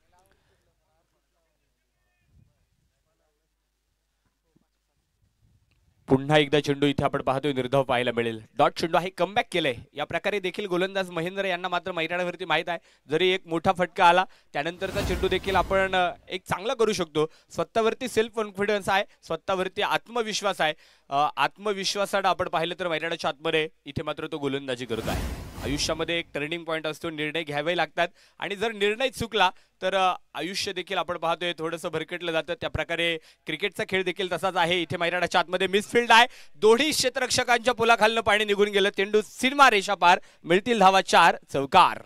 पुन्हा एकदा चेंडू इथे आपण पाहतोय निर्धाव पाहायला मिळेल. डॉट चेंडू आहे, कमबॅक केलंय. या प्रकारे देखील गोलंदाज महेंद्र यांना मात्र मैदानावरती माहित आहे जरी एक मोठा फटका आला त्यानंतरचा चेंडू देखील आपण एक चांगला करू शकतो. स्वतःवरती सेल्फ कॉन्फिडन्स आहे, स्वतःवरती आत्मविश्वास आहे. आत्मविश्वासाने आपण पाहिलं तर मैदानाच्या आतमध्ये इथे मात्र तो गोलंदाजी करत आहे. आयुष्यामध्ये एक टर्निंग पॉईंट असतो, निर्णय घ्यावे लागतात आणि जर निर्णय चुकला तर आयुष्य देखील आपण पाहतोय थोडंसं भरकटलं जातं. त्या प्रकारे क्रिकेटचा खेळ देखील तसाच आहे. इथे मैदानाच्या आतमध्ये मिसफील्ड आहे. दोन्ही क्षेत्ररक्षकांच्या पुलाखालनं पाणी निघून गेलं. चेंडू सिनेमा रेषा पार, मिळतील धावा 4, चौकार.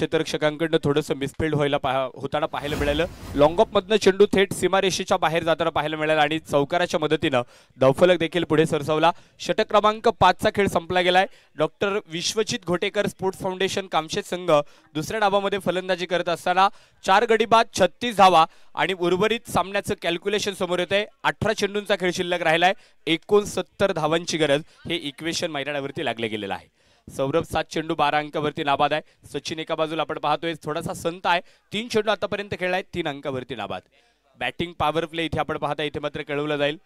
क्षेत्ररक्षकांकडनं थोडंसं मिसफिल्ड होताना पाहायला मिळालं. लॉंग ऑफ मधनं चेंडू थेट सीमारेषेच्या बाहेर जाताना पाहायला मिळाला आणि चौकाराच्या मदतीनं धावफलक देखील पुढे सरसावला. षटक क्रमांक 5चा खेळ संपला गेलाय. Doctor Vishwajit Ghotekar sports foundation Kamshet संघ दुसऱ्या डावामध्ये फलंदाजी करत असताना 4 गडी बाद 36 धावा आणि उर्वरित सामन्याचं कॅल्क्युलेशन समोर येतंय. 18 चेंडूंचा खेळ शिल्लक राहिलाय. 69 धावांची गरज हे इक्वेशन मैदानावरती लागले गेलेलं आहे. सौरभ 7 चेंडू 12 अंकावरती नाबाद आहे. सचिन एका बाजूला आपण पाहतोय थोडासा संत आहे. 3 चेंडू आतापर्यंत खेळलाय 3 अंकावरती नाबाद. बॅटिंग पॉवर प्ले इथे आपण पाहताय इथे मात्र कळवलं जाईल.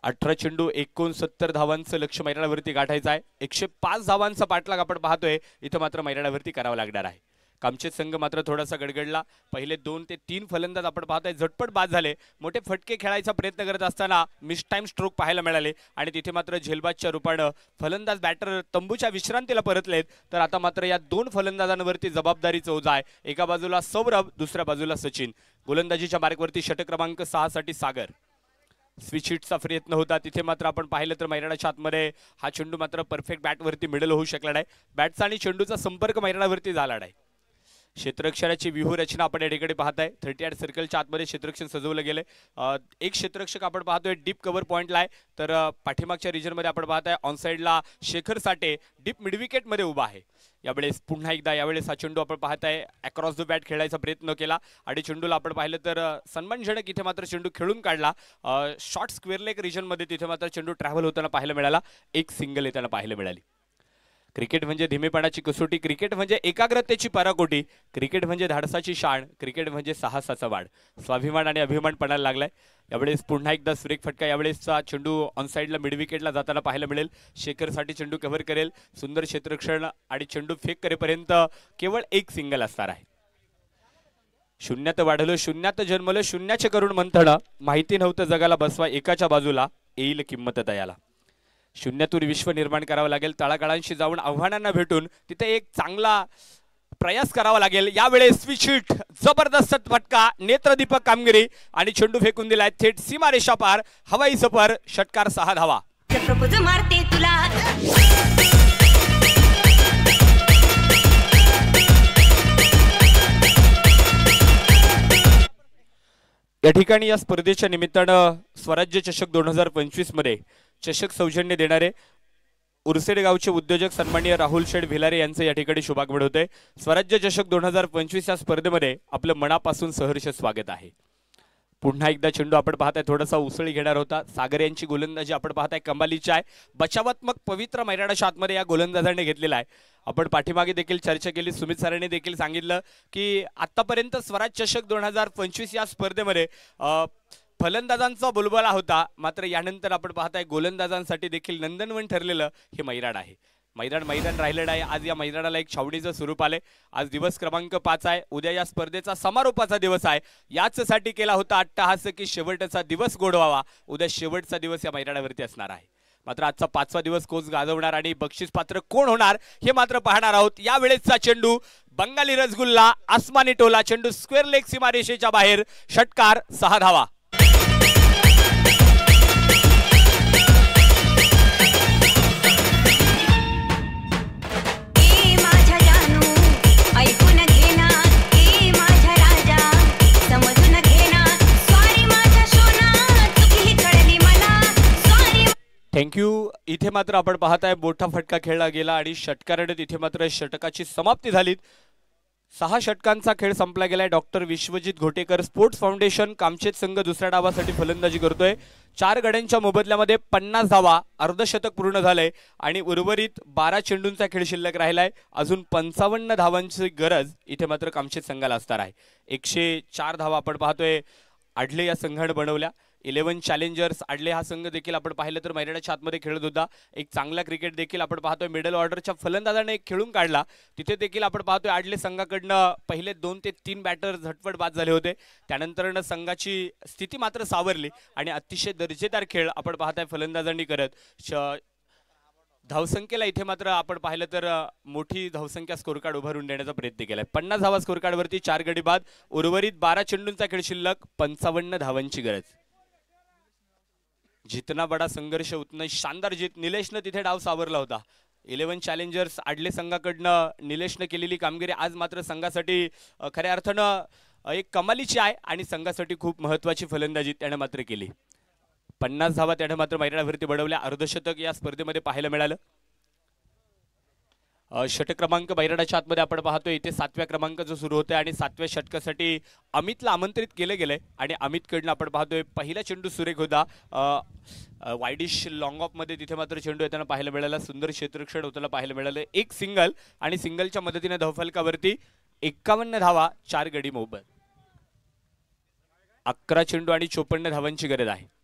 18 चेंडू 69 धावांचं लक्ष्य मैदानावरती गाठायचं आहे. 105 धावांचा पाठलाग आपण पाहतोय इथं मात्र मैदानावरती करावा लागणार आहे. कामचेत संघ मात्र थोडासा गडगडला. पहिले 2 ते 3 फलंदाज आपण पाहताय झटपट बाद झाले. मोठे फटके खेळायचा प्रयत्न करत असताना मिस टाइम स्ट्रोक पाहायला मिळाले आणि तिथे मात्र झेलबाजच्या रूपानं फलंदाज बॅटर तंबूच्या विश्रांतीला परतलेत. तर आता मात्र या 2 फलंदाजांवरती जबाबदारीचं ओझं आहे. एका बाजूला सौरभ दुसऱ्या बाजूला सचिन. गोलंदाजीच्या मार्कवरती षटक क्रमांक 6 साठी सागर. स्विच हिटचा प्रयत्न होता तिथे मात्र आपण पाहिलं तर मैदानाच्या आतमध्ये हा चेंडू मात्र परफेक्ट बॅटवरती मिडल होऊ शकला नाही. बॅटचा आणि चेंडूचा संपर्क मैदानावरती झाला नाही. क्षेत्ररक्षणाची व्यूहरचना आपण या ठिकाणी पाहताय. 38 सर्कलच्या आतमध्ये क्षेत्ररक्षण सजवलं गेलंय. एक क्षेत्ररक्षक आपण पाहतोय डीप कव्हर पॉइंटला आहे. तर पाठीमागच्या रिजनमध्ये आपण पाहताय ऑन साइडला शेखर साठे डीप मिडविकेट मध्ये उभा आहे. यावेळेस पुन्हा एकदा यावेळेस हा चेंडू आपण पाहताय अक्रॉस द बॅट खेळायचा प्रयत्न केला आणि चेंडूला आपण पाहिलं तर सन्मानजनक इथे मात्र चेंडू खेळून काढला. शॉर्ट स्क्वेअर लेग रिजनमध्ये तिथे मात्र चेंडू ट्रॅव्हल होताना पाहायला मिळाला. एक सिंगल येताना पाहायला मिळाली. क्रिकेट म्हणजे धीमेपणाची कसोटी. क्रिकेट म्हणजे एकाग्रतेची पराकोटी. क्रिकेट म्हणजे धाडसाची शाण. क्रिकेट म्हणजे साहसाचा वाढ. स्वाभिमान आणि अभिमान पणाला लागलाय. यावेळेस पुन्हा एकदा सुरेख फटका. यावेळेसचा चेंडू ऑन साइडला मिडविकेटला जाताना पाहायला मिळेल. शेखरसाठी चेंडू कव्हर करेल. सुंदर क्षेत्ररक्षण आणि चेंडू फेक करेपर्यंत केवळ एक सिंगल असणार आहे. शून्यात वाढलं शून्यात जन्मलं शून्याचे करून मंथन. माहिती नव्हतं जगाला बसवा एकाच्या बाजूला येईल किंमत दयाला. शून्यातून विश्व निर्माण करावं लागेल. तळागाळांशी जाऊन आव्हानांना भेटून तिथे एक चांगला प्रयास करावा लागेल. यावेळेस स्विच हिट जबरदस्त फटका नेत्रदीपक कामगिरी आणि चेंडू फेकून दिलाय थेट सीमारेषा पार. हवाई सफर. षटकार 6 धावा. मारते तुला या ठिकाणी या स्पर्धेच्या निमित्तानं स्वराज्य चषक 2025 मध्ये चषक सौजन्य देणारे उरसेड गावचे उद्योजक सन्माननीय राहुल शेठ भिलारे यांचं या ठिकाणी शुभागमन होते. स्वराज्य चषक 2025 या स्पर्धेमध्ये आपलं मनापासून सहर्ष स्वागत आहे. पुन्हा एकदा चेंडू आपण पाहताय थोडासा उसळी घेणार होता. सागर यांची गोलंदाजी आपण पाहताय कमालीची आहे. बचावात्मक पवित्र मैदानाच्या आतमध्ये या गोलंदाजाने घेतलेला आहे. आपण पाठीमागे देखील चर्चा केली. सुमित सरांनी देखील सांगितलं की आतापर्यंत स्वराज चषक 2025 या स्पर्धेमध्ये फलंदाजांचा बोलबाला होता. मात्र यानंतर आपण पाहताय गोलंदाजांसाठी देखील नंदनवन ठरलेलं हे मैदान आहे. मैदान राहिलेलं आहे. आज या मैदानाला एक छावणीचं स्वरूप आले. आज दिवस क्रमांक 5 आहे. उद्या या स्पर्धेचा समारोपाचा दिवस आहे. याचसाठी केला होता अट्टहास की शेवटचा दिवस गोडवावा. उद्या शेवटचा दिवस या मैदानावरती असणार आहे. मात्र आजचा 5वा दिवस कोच गाजवणार आणि बक्षीस पात्र कोण होणार हे मात्र पाहणार आहोत. यावेळेसचा चेंडू बंगाली रसगुल्ला आसमानी टोला. चेंडू स्क्वेअर लेग सीमारेषेच्या बाहेर. षटकार 6 धावा. थँक्यू. इथे मात्र आपण पाहताय मोठा फटका खेळला गेला आणि षटकाराने तिथे मात्र षटकाची समाप्ती झाली. 6 षटकांचा खेळ संपला गेलाय. Doctor Vishwajit Ghotekar sports foundation कामचेत संघ दुसऱ्या डावासाठी फलंदाजी करतोय. 4 गड्यांच्या मोबदल्यामध्ये 50 धावा. अर्धशतक पूर्ण झालंय आणि उर्वरित 12 चेंडूंचा खेळ शिल्लक राहिलाय. अजून 55 धावांची गरज इथे मात्र कामचेत संघाला असणार आहे. 104 धावा आपण पाहतोय आडले या संघाने बनवल्या. 11 चॅलेंजर्स आडले हा संघ देखील आपण पाहिलं तर मैदानाच्या आतमध्ये खेळत होता. एक चांगला क्रिकेट देखील आपण पाहतोय. मिडल ऑर्डरच्या फलंदाजाने एक खेळून काढला. तिथे देखील आपण पाहतोय आडले संघाकडनं पहिले 2 ते 3 बॅटर झटपट बाद झाले होते. त्यानंतर संघाची स्थिती मात्र सावरली आणि अतिशय दर्जेदार खेळ आपण पाहताय फलंदाजांनी करत. धावसंख्येला इथे मात्र आपण पाहिलं तर मोठी धावसंख्या स्कोर कार्ड उभारून देण्याचा प्रयत्न केलाय. 50 धावा स्कोर कार्डवरती 4 गडी बाद. उर्वरित 12 चेंडूंचा खेळ शिल्लक. 55 धावांची गरज. जितना बडा संघर्ष उतना शानदार जीत. निलेशनं तिथे डाव सावरला होता. 11 चॅलेंजर्स आडले संघाकडनं निलेशनं केलेली कामगिरी आज मात्र संघासाठी खऱ्या अर्थानं एक कमालीची आहे आणि संघासाठी खूप महत्त्वाची फलंदाजी त्याने मात्र केली. 50 धावा त्याने मात्र मैदानावरती बडवल्या. अर्धशतक या स्पर्धेमध्ये पाहायला मिळालं. षटक क्रमांक बैराडाच्या आतमध्ये आपण पाहतोय इथे 7व्या क्रमांकाचं सुरू होतं आणि 7व्या षटकासाठी अमितला आमंत्रित केलं गेलंय आणि अमितकडनं आपण पाहतोय पहिला चेंडू सुरेख होता. वायडिश लॉंग ऑफ मध्ये तिथे मात्र चेंडू येताना पाहायला मिळाला. सुंदर क्षेत्ररक्षण होताना पाहायला मिळालं. एक सिंगल आणि सिंगलच्या मदतीने धावफलकावरती 51 धावा 4 गडी मोबत. 11 चेंडू आणि 54 धावांची गरज आहे.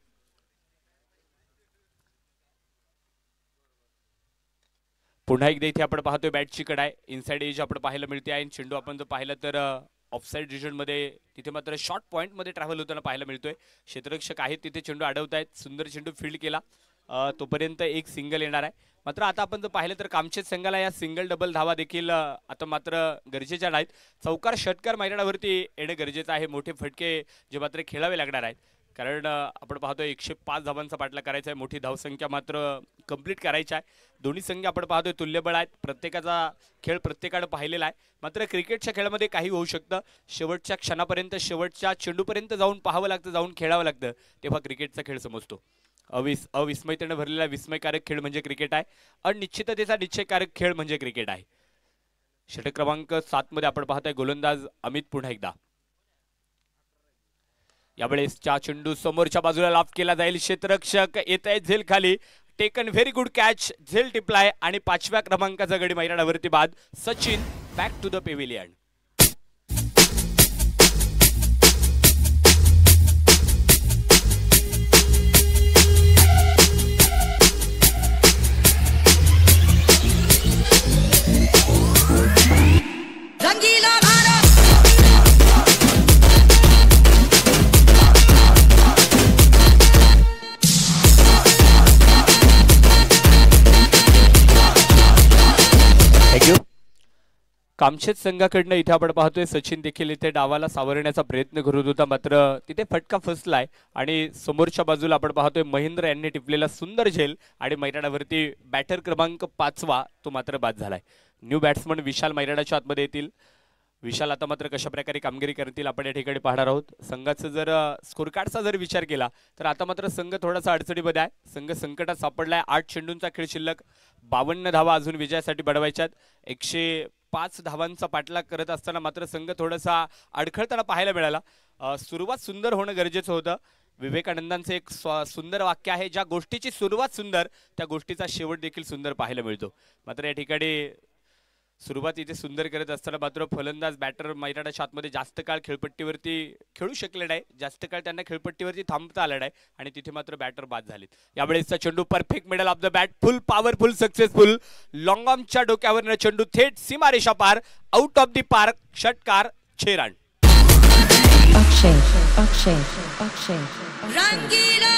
पुन्हा एकदा इथे आपण पाहतोय बॅटची कडाय इनसाइड एज आपण पाहायला मिळते आहे. चेंडू आपण जर पाहिलं तर ऑफसाइड रिजन मध्ये तिथे मात्र शॉर्ट पॉइंट मध्ये ट्रॅव्हल होताना पाहायला मिळतोय. क्षेत्ररक्षक आहेत तिथे चेंडू अडवत आहेत. सुंदर चेंडू फील्ड केला. तोपर्यंत एक सिंगल येणार आहे. मात्र आता आपण जर पाहिलं तर कामचेत संघाला या सिंगल डबल धावा देखील आता मात्र गरजेच्या नाहीत. चौकार षटकार मैदानावरती येणे गरजेचं आहे. मोठे फटके जे मात्र खेळावे लागणार आहेत कारण आपण पाहतोय 105 धावांचा पाठला करायचा आहे. मोठी धावसंख्या मात्र कंप्लीट करायची आहे. दोन्ही संघ आपण पाहतोय तुल्यबळ आहेत. प्रत्येकाचा खेळ प्रत्येकाने पाहिलेला आहे. मात्र क्रिकेटच्या खेळामध्ये काही होऊ शकतं. शेवटच्या क्षणापर्यंत शेवटच्या चेंडूपर्यंत जाऊन पाहावं लागतं, जाऊन खेळावं लागतं, तेव्हा क्रिकेटचा खेळ समजतो. अविस्मयतेने भरलेला विस्मयकारक खेळ म्हणजे क्रिकेट आहे. अनिश्चिततेचा निश्चयकारक खेळ म्हणजे क्रिकेट आहे. षटक क्रमांक 7 मध्ये आपण पाहतोय गोलंदाज अमित पुन्हा एकदा. यावेळेस चेंडू समोरच्या बाजूला लाफ केला जाईल. क्षेत्ररक्षक येत आहे झेल खाली. Taken very good catch. झेल टिपलाय आणि 5व्या क्रमांकाचा गडी मैदानावरती बाद. Sachin back to the pavilion. Kamshet संघाकडनं इथे आपण पाहतोय सचिन देखील इथे डावाला सावरण्याचा प्रयत्न करत होता. मात्र तिथे फटका फसलाय आणि समोरच्या बाजूला आपण पाहतोय महेंद्र यांनी टिपलेला सुंदर झेल आणि मैदानावरती बॅटर क्रमांक 5वा तो मात्र बाद झालाय. न्यू बॅट्समन विशाल मैदानाच्या आतमध्ये येतील. विशाल आता मात्र कशा प्रकारे कामगिरी करतील आपण या ठिकाणी पाहणार आहोत. संघाचं जर स्कोर कार्डचा जर विचार केला तर आता मात्र संघ थोडासा अडचणीमध्ये आहे. संघ संकटात सापडलाय. 8 चेंडूंचा खेळ शिल्लक. 52 धावा अजून विजयासाठी बडवायच्यात. 105 धावांचा पाठलाग करत असताना मात्र संघ थोडासा अडखळताना पाहायला मिळाला. सुरुवात सुंदर होणं गरजेचं होतं. विवेकानंदांचं एक सुंदर वाक्य आहे, ज्या गोष्टीची सुरुवात सुंदर त्या गोष्टीचा शेवट देखील सुंदर पाहायला मिळतो. मात्र या ठिकाणी सुरुवात इथे सुंदर करत असताना मात्र फलंदाज बॅटर मैदानाच्या आतमध्ये जास्त काळ खेळपट्टीवरती खेळू शकले नाही. जास्त काळ त्यांना खेळपट्टीवरती थांबता आलं नाही आणि तिथे मात्र बॅटर बाद झालेत. यावेळेसचा चेंडू perfect middle of the bat. Full powerful successful. Long ऑर्मच्या डोक्यावरनं चेंडू थेट सीमारेषा पार. Out of the park. षटकार 6 रन. अक्षय अक्षय अक्षय रंगीला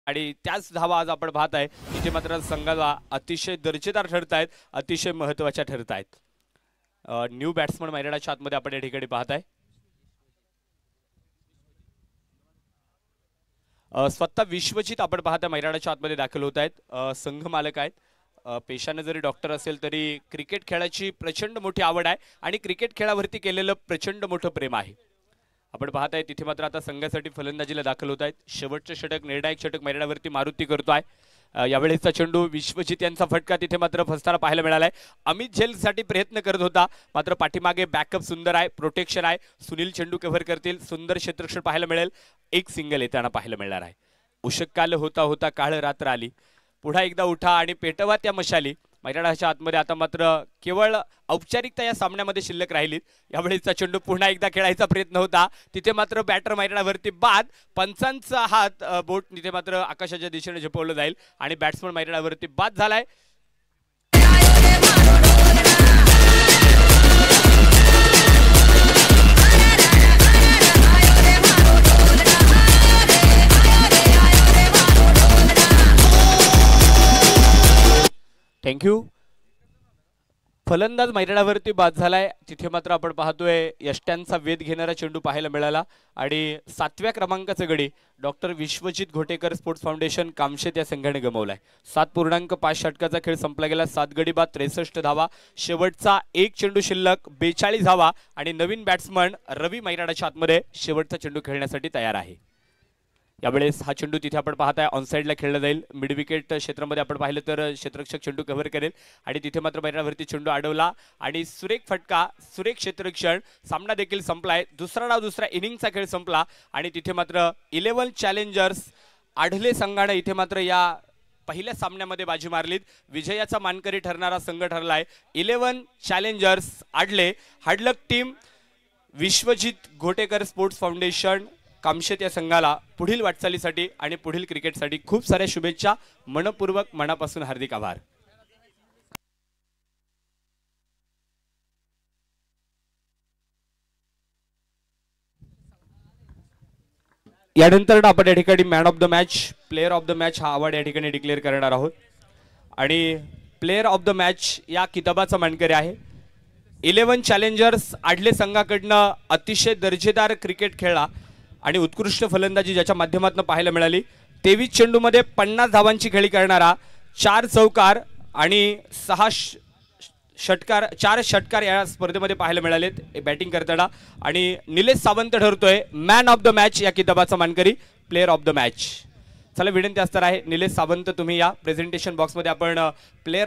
आणि त्याच धावा आज आपण पाहत आहे इथे मात्र संघाला अतिशय दर्जेदार ठरत आहेत, अतिशय महत्त्वाच्या ठरत आहेत. न्यू बॅट्समन मैदानाच्या आतमध्ये आपण या ठिकाणी पाहत आहे. स्वतः विश्वजित आपण पाहता मैदानाच्या आतमध्ये दाखल होत आहेत. संघ मालक आहेत. पेशाने जरी डॉक्टर असेल तरी क्रिकेट खेळाची प्रचंड मोठी आवड आहे आणि क्रिकेट खेळावरती केलेलं प्रचंड मोठं प्रेम आहे. आपण पाहताय तिथे मात्र आता संघासाठी फलंदाजीला दाखल होत आहेत. शेवटचं षटक, निर्णायक षटक मैदानावरती मारुती करतोय. यावेळेसचा चेंडू विश्वजित यांचा फटका तिथे मात्र फसताना पाहायला मिळालाय. अमित झेलसाठी प्रयत्न करत होता, मात्र पाठीमागे बॅकअप सुंदर आहे, प्रोटेक्शन आहे. सुनील चेंडू कव्हर करतील, सुंदर क्षेत्ररक्षण पाहायला मिळेल. एक सिंगल येताना पाहायला मिळणार आहे. उशक काल होता होता काळ रात्र आली, पुन्हा एकदा उठा आणि पेटवा त्या मशाली. मैदानाच्या आतमध्ये आता मात्र केवळ औपचारिकता या सामन्यामध्ये शिल्लक राहिली. यावेळेसचा चेंडू पुन्हा एकदा खेळायचा प्रयत्न होता, तिथे मात्र बॅटर मैदानावरती बाद. पंचांचा हात बोट तिथे मात्र आकाशाच्या दिशेने झेपवलं जाईल आणि बॅट्समन मैदानावरती बाद झालाय. थँक्यू. फलंदाज मैदानावरती बाद झालाय. तिथे मात्र आपण पाहतोय यष्ट्यांचा वेध घेणारा चेंडू पाहायला मिळाला आणि 7व्या क्रमांकाचं गडी doctor Vishwajit Ghotekar sports foundation Kamshet या संघाने गमावलाय. 7.5 षटकाचा खेळ संपला गेला. 7 गडी बाद 63 धावा. शेवटचा एक चेंडू शिल्लक 42 धावा आणि नवीन बॅट्समन रवी मैदानाच्या आतमध्ये शेवटचा चेंडू खेळण्यासाठी तयार आहे. यावेळेस हा चेंडू तिथे आपण पाहताय ऑनसाइडला खेळला जाईल. मिड विकेट क्षेत्रामध्ये आपण पाहिलं तर क्षेत्ररक्षक चेंडू कव्हर करेल आणि तिथे मात्र मैदानावरती चेंडू अडवला आणि सुरेख फटका, सुरेख क्षेत्ररक्षण. सामना देखील संपलाय. दुसरा इनिंगचा खेळ संपला आणि तिथे मात्र 11 चॅलेंजर्स आढले संघाने इथे मात्र या पहिल्या सामन्यामध्ये बाजी मारलीत. विजयाचा मानकरी ठरणारा संघ ठरलाय 11 challengers Adhale. Hard luck team Vishwajit Ghotekar sports foundation Kamshet या संघाला पुढील वाटचालीसाठी आणि पुढील क्रिकेटसाठी खूप साऱ्या शुभेच्छा. मनपूर्वक मनापासून हार्दिक आभार. यानंतर आपण या ठिकाणी man of the match, player of the match हा अवॉर्ड या ठिकाणी डिक्लेअर करणार आहोत आणि प्लेअर ऑफ द मॅच या किताबाचा मानकरी आहे 11 चॅलेंजर्स आडले संघाकडनं अतिशय दर्जेदार क्रिकेट खेळला आणि उत्कृष्ट फलंदाजी ज्याच्या माध्यमातून पाहायला मिळाली. 23 चेंडूमध्ये 50 धावांची खेळी करणारा, 4 चौकार आणि 4 षटकार या स्पर्धेमध्ये पाहायला मिळालेत बॅटिंग करताना आणि निलेश सावंत ठरतोय मॅन ऑफ द मॅच या किताबाचा मानकरी, प्लेअर ऑफ द मॅच. चला विनंती असणार आहे निलेश सावंत तुम्ही या प्रेझेंटेशन बॉक्समध्ये आपण प्लेअर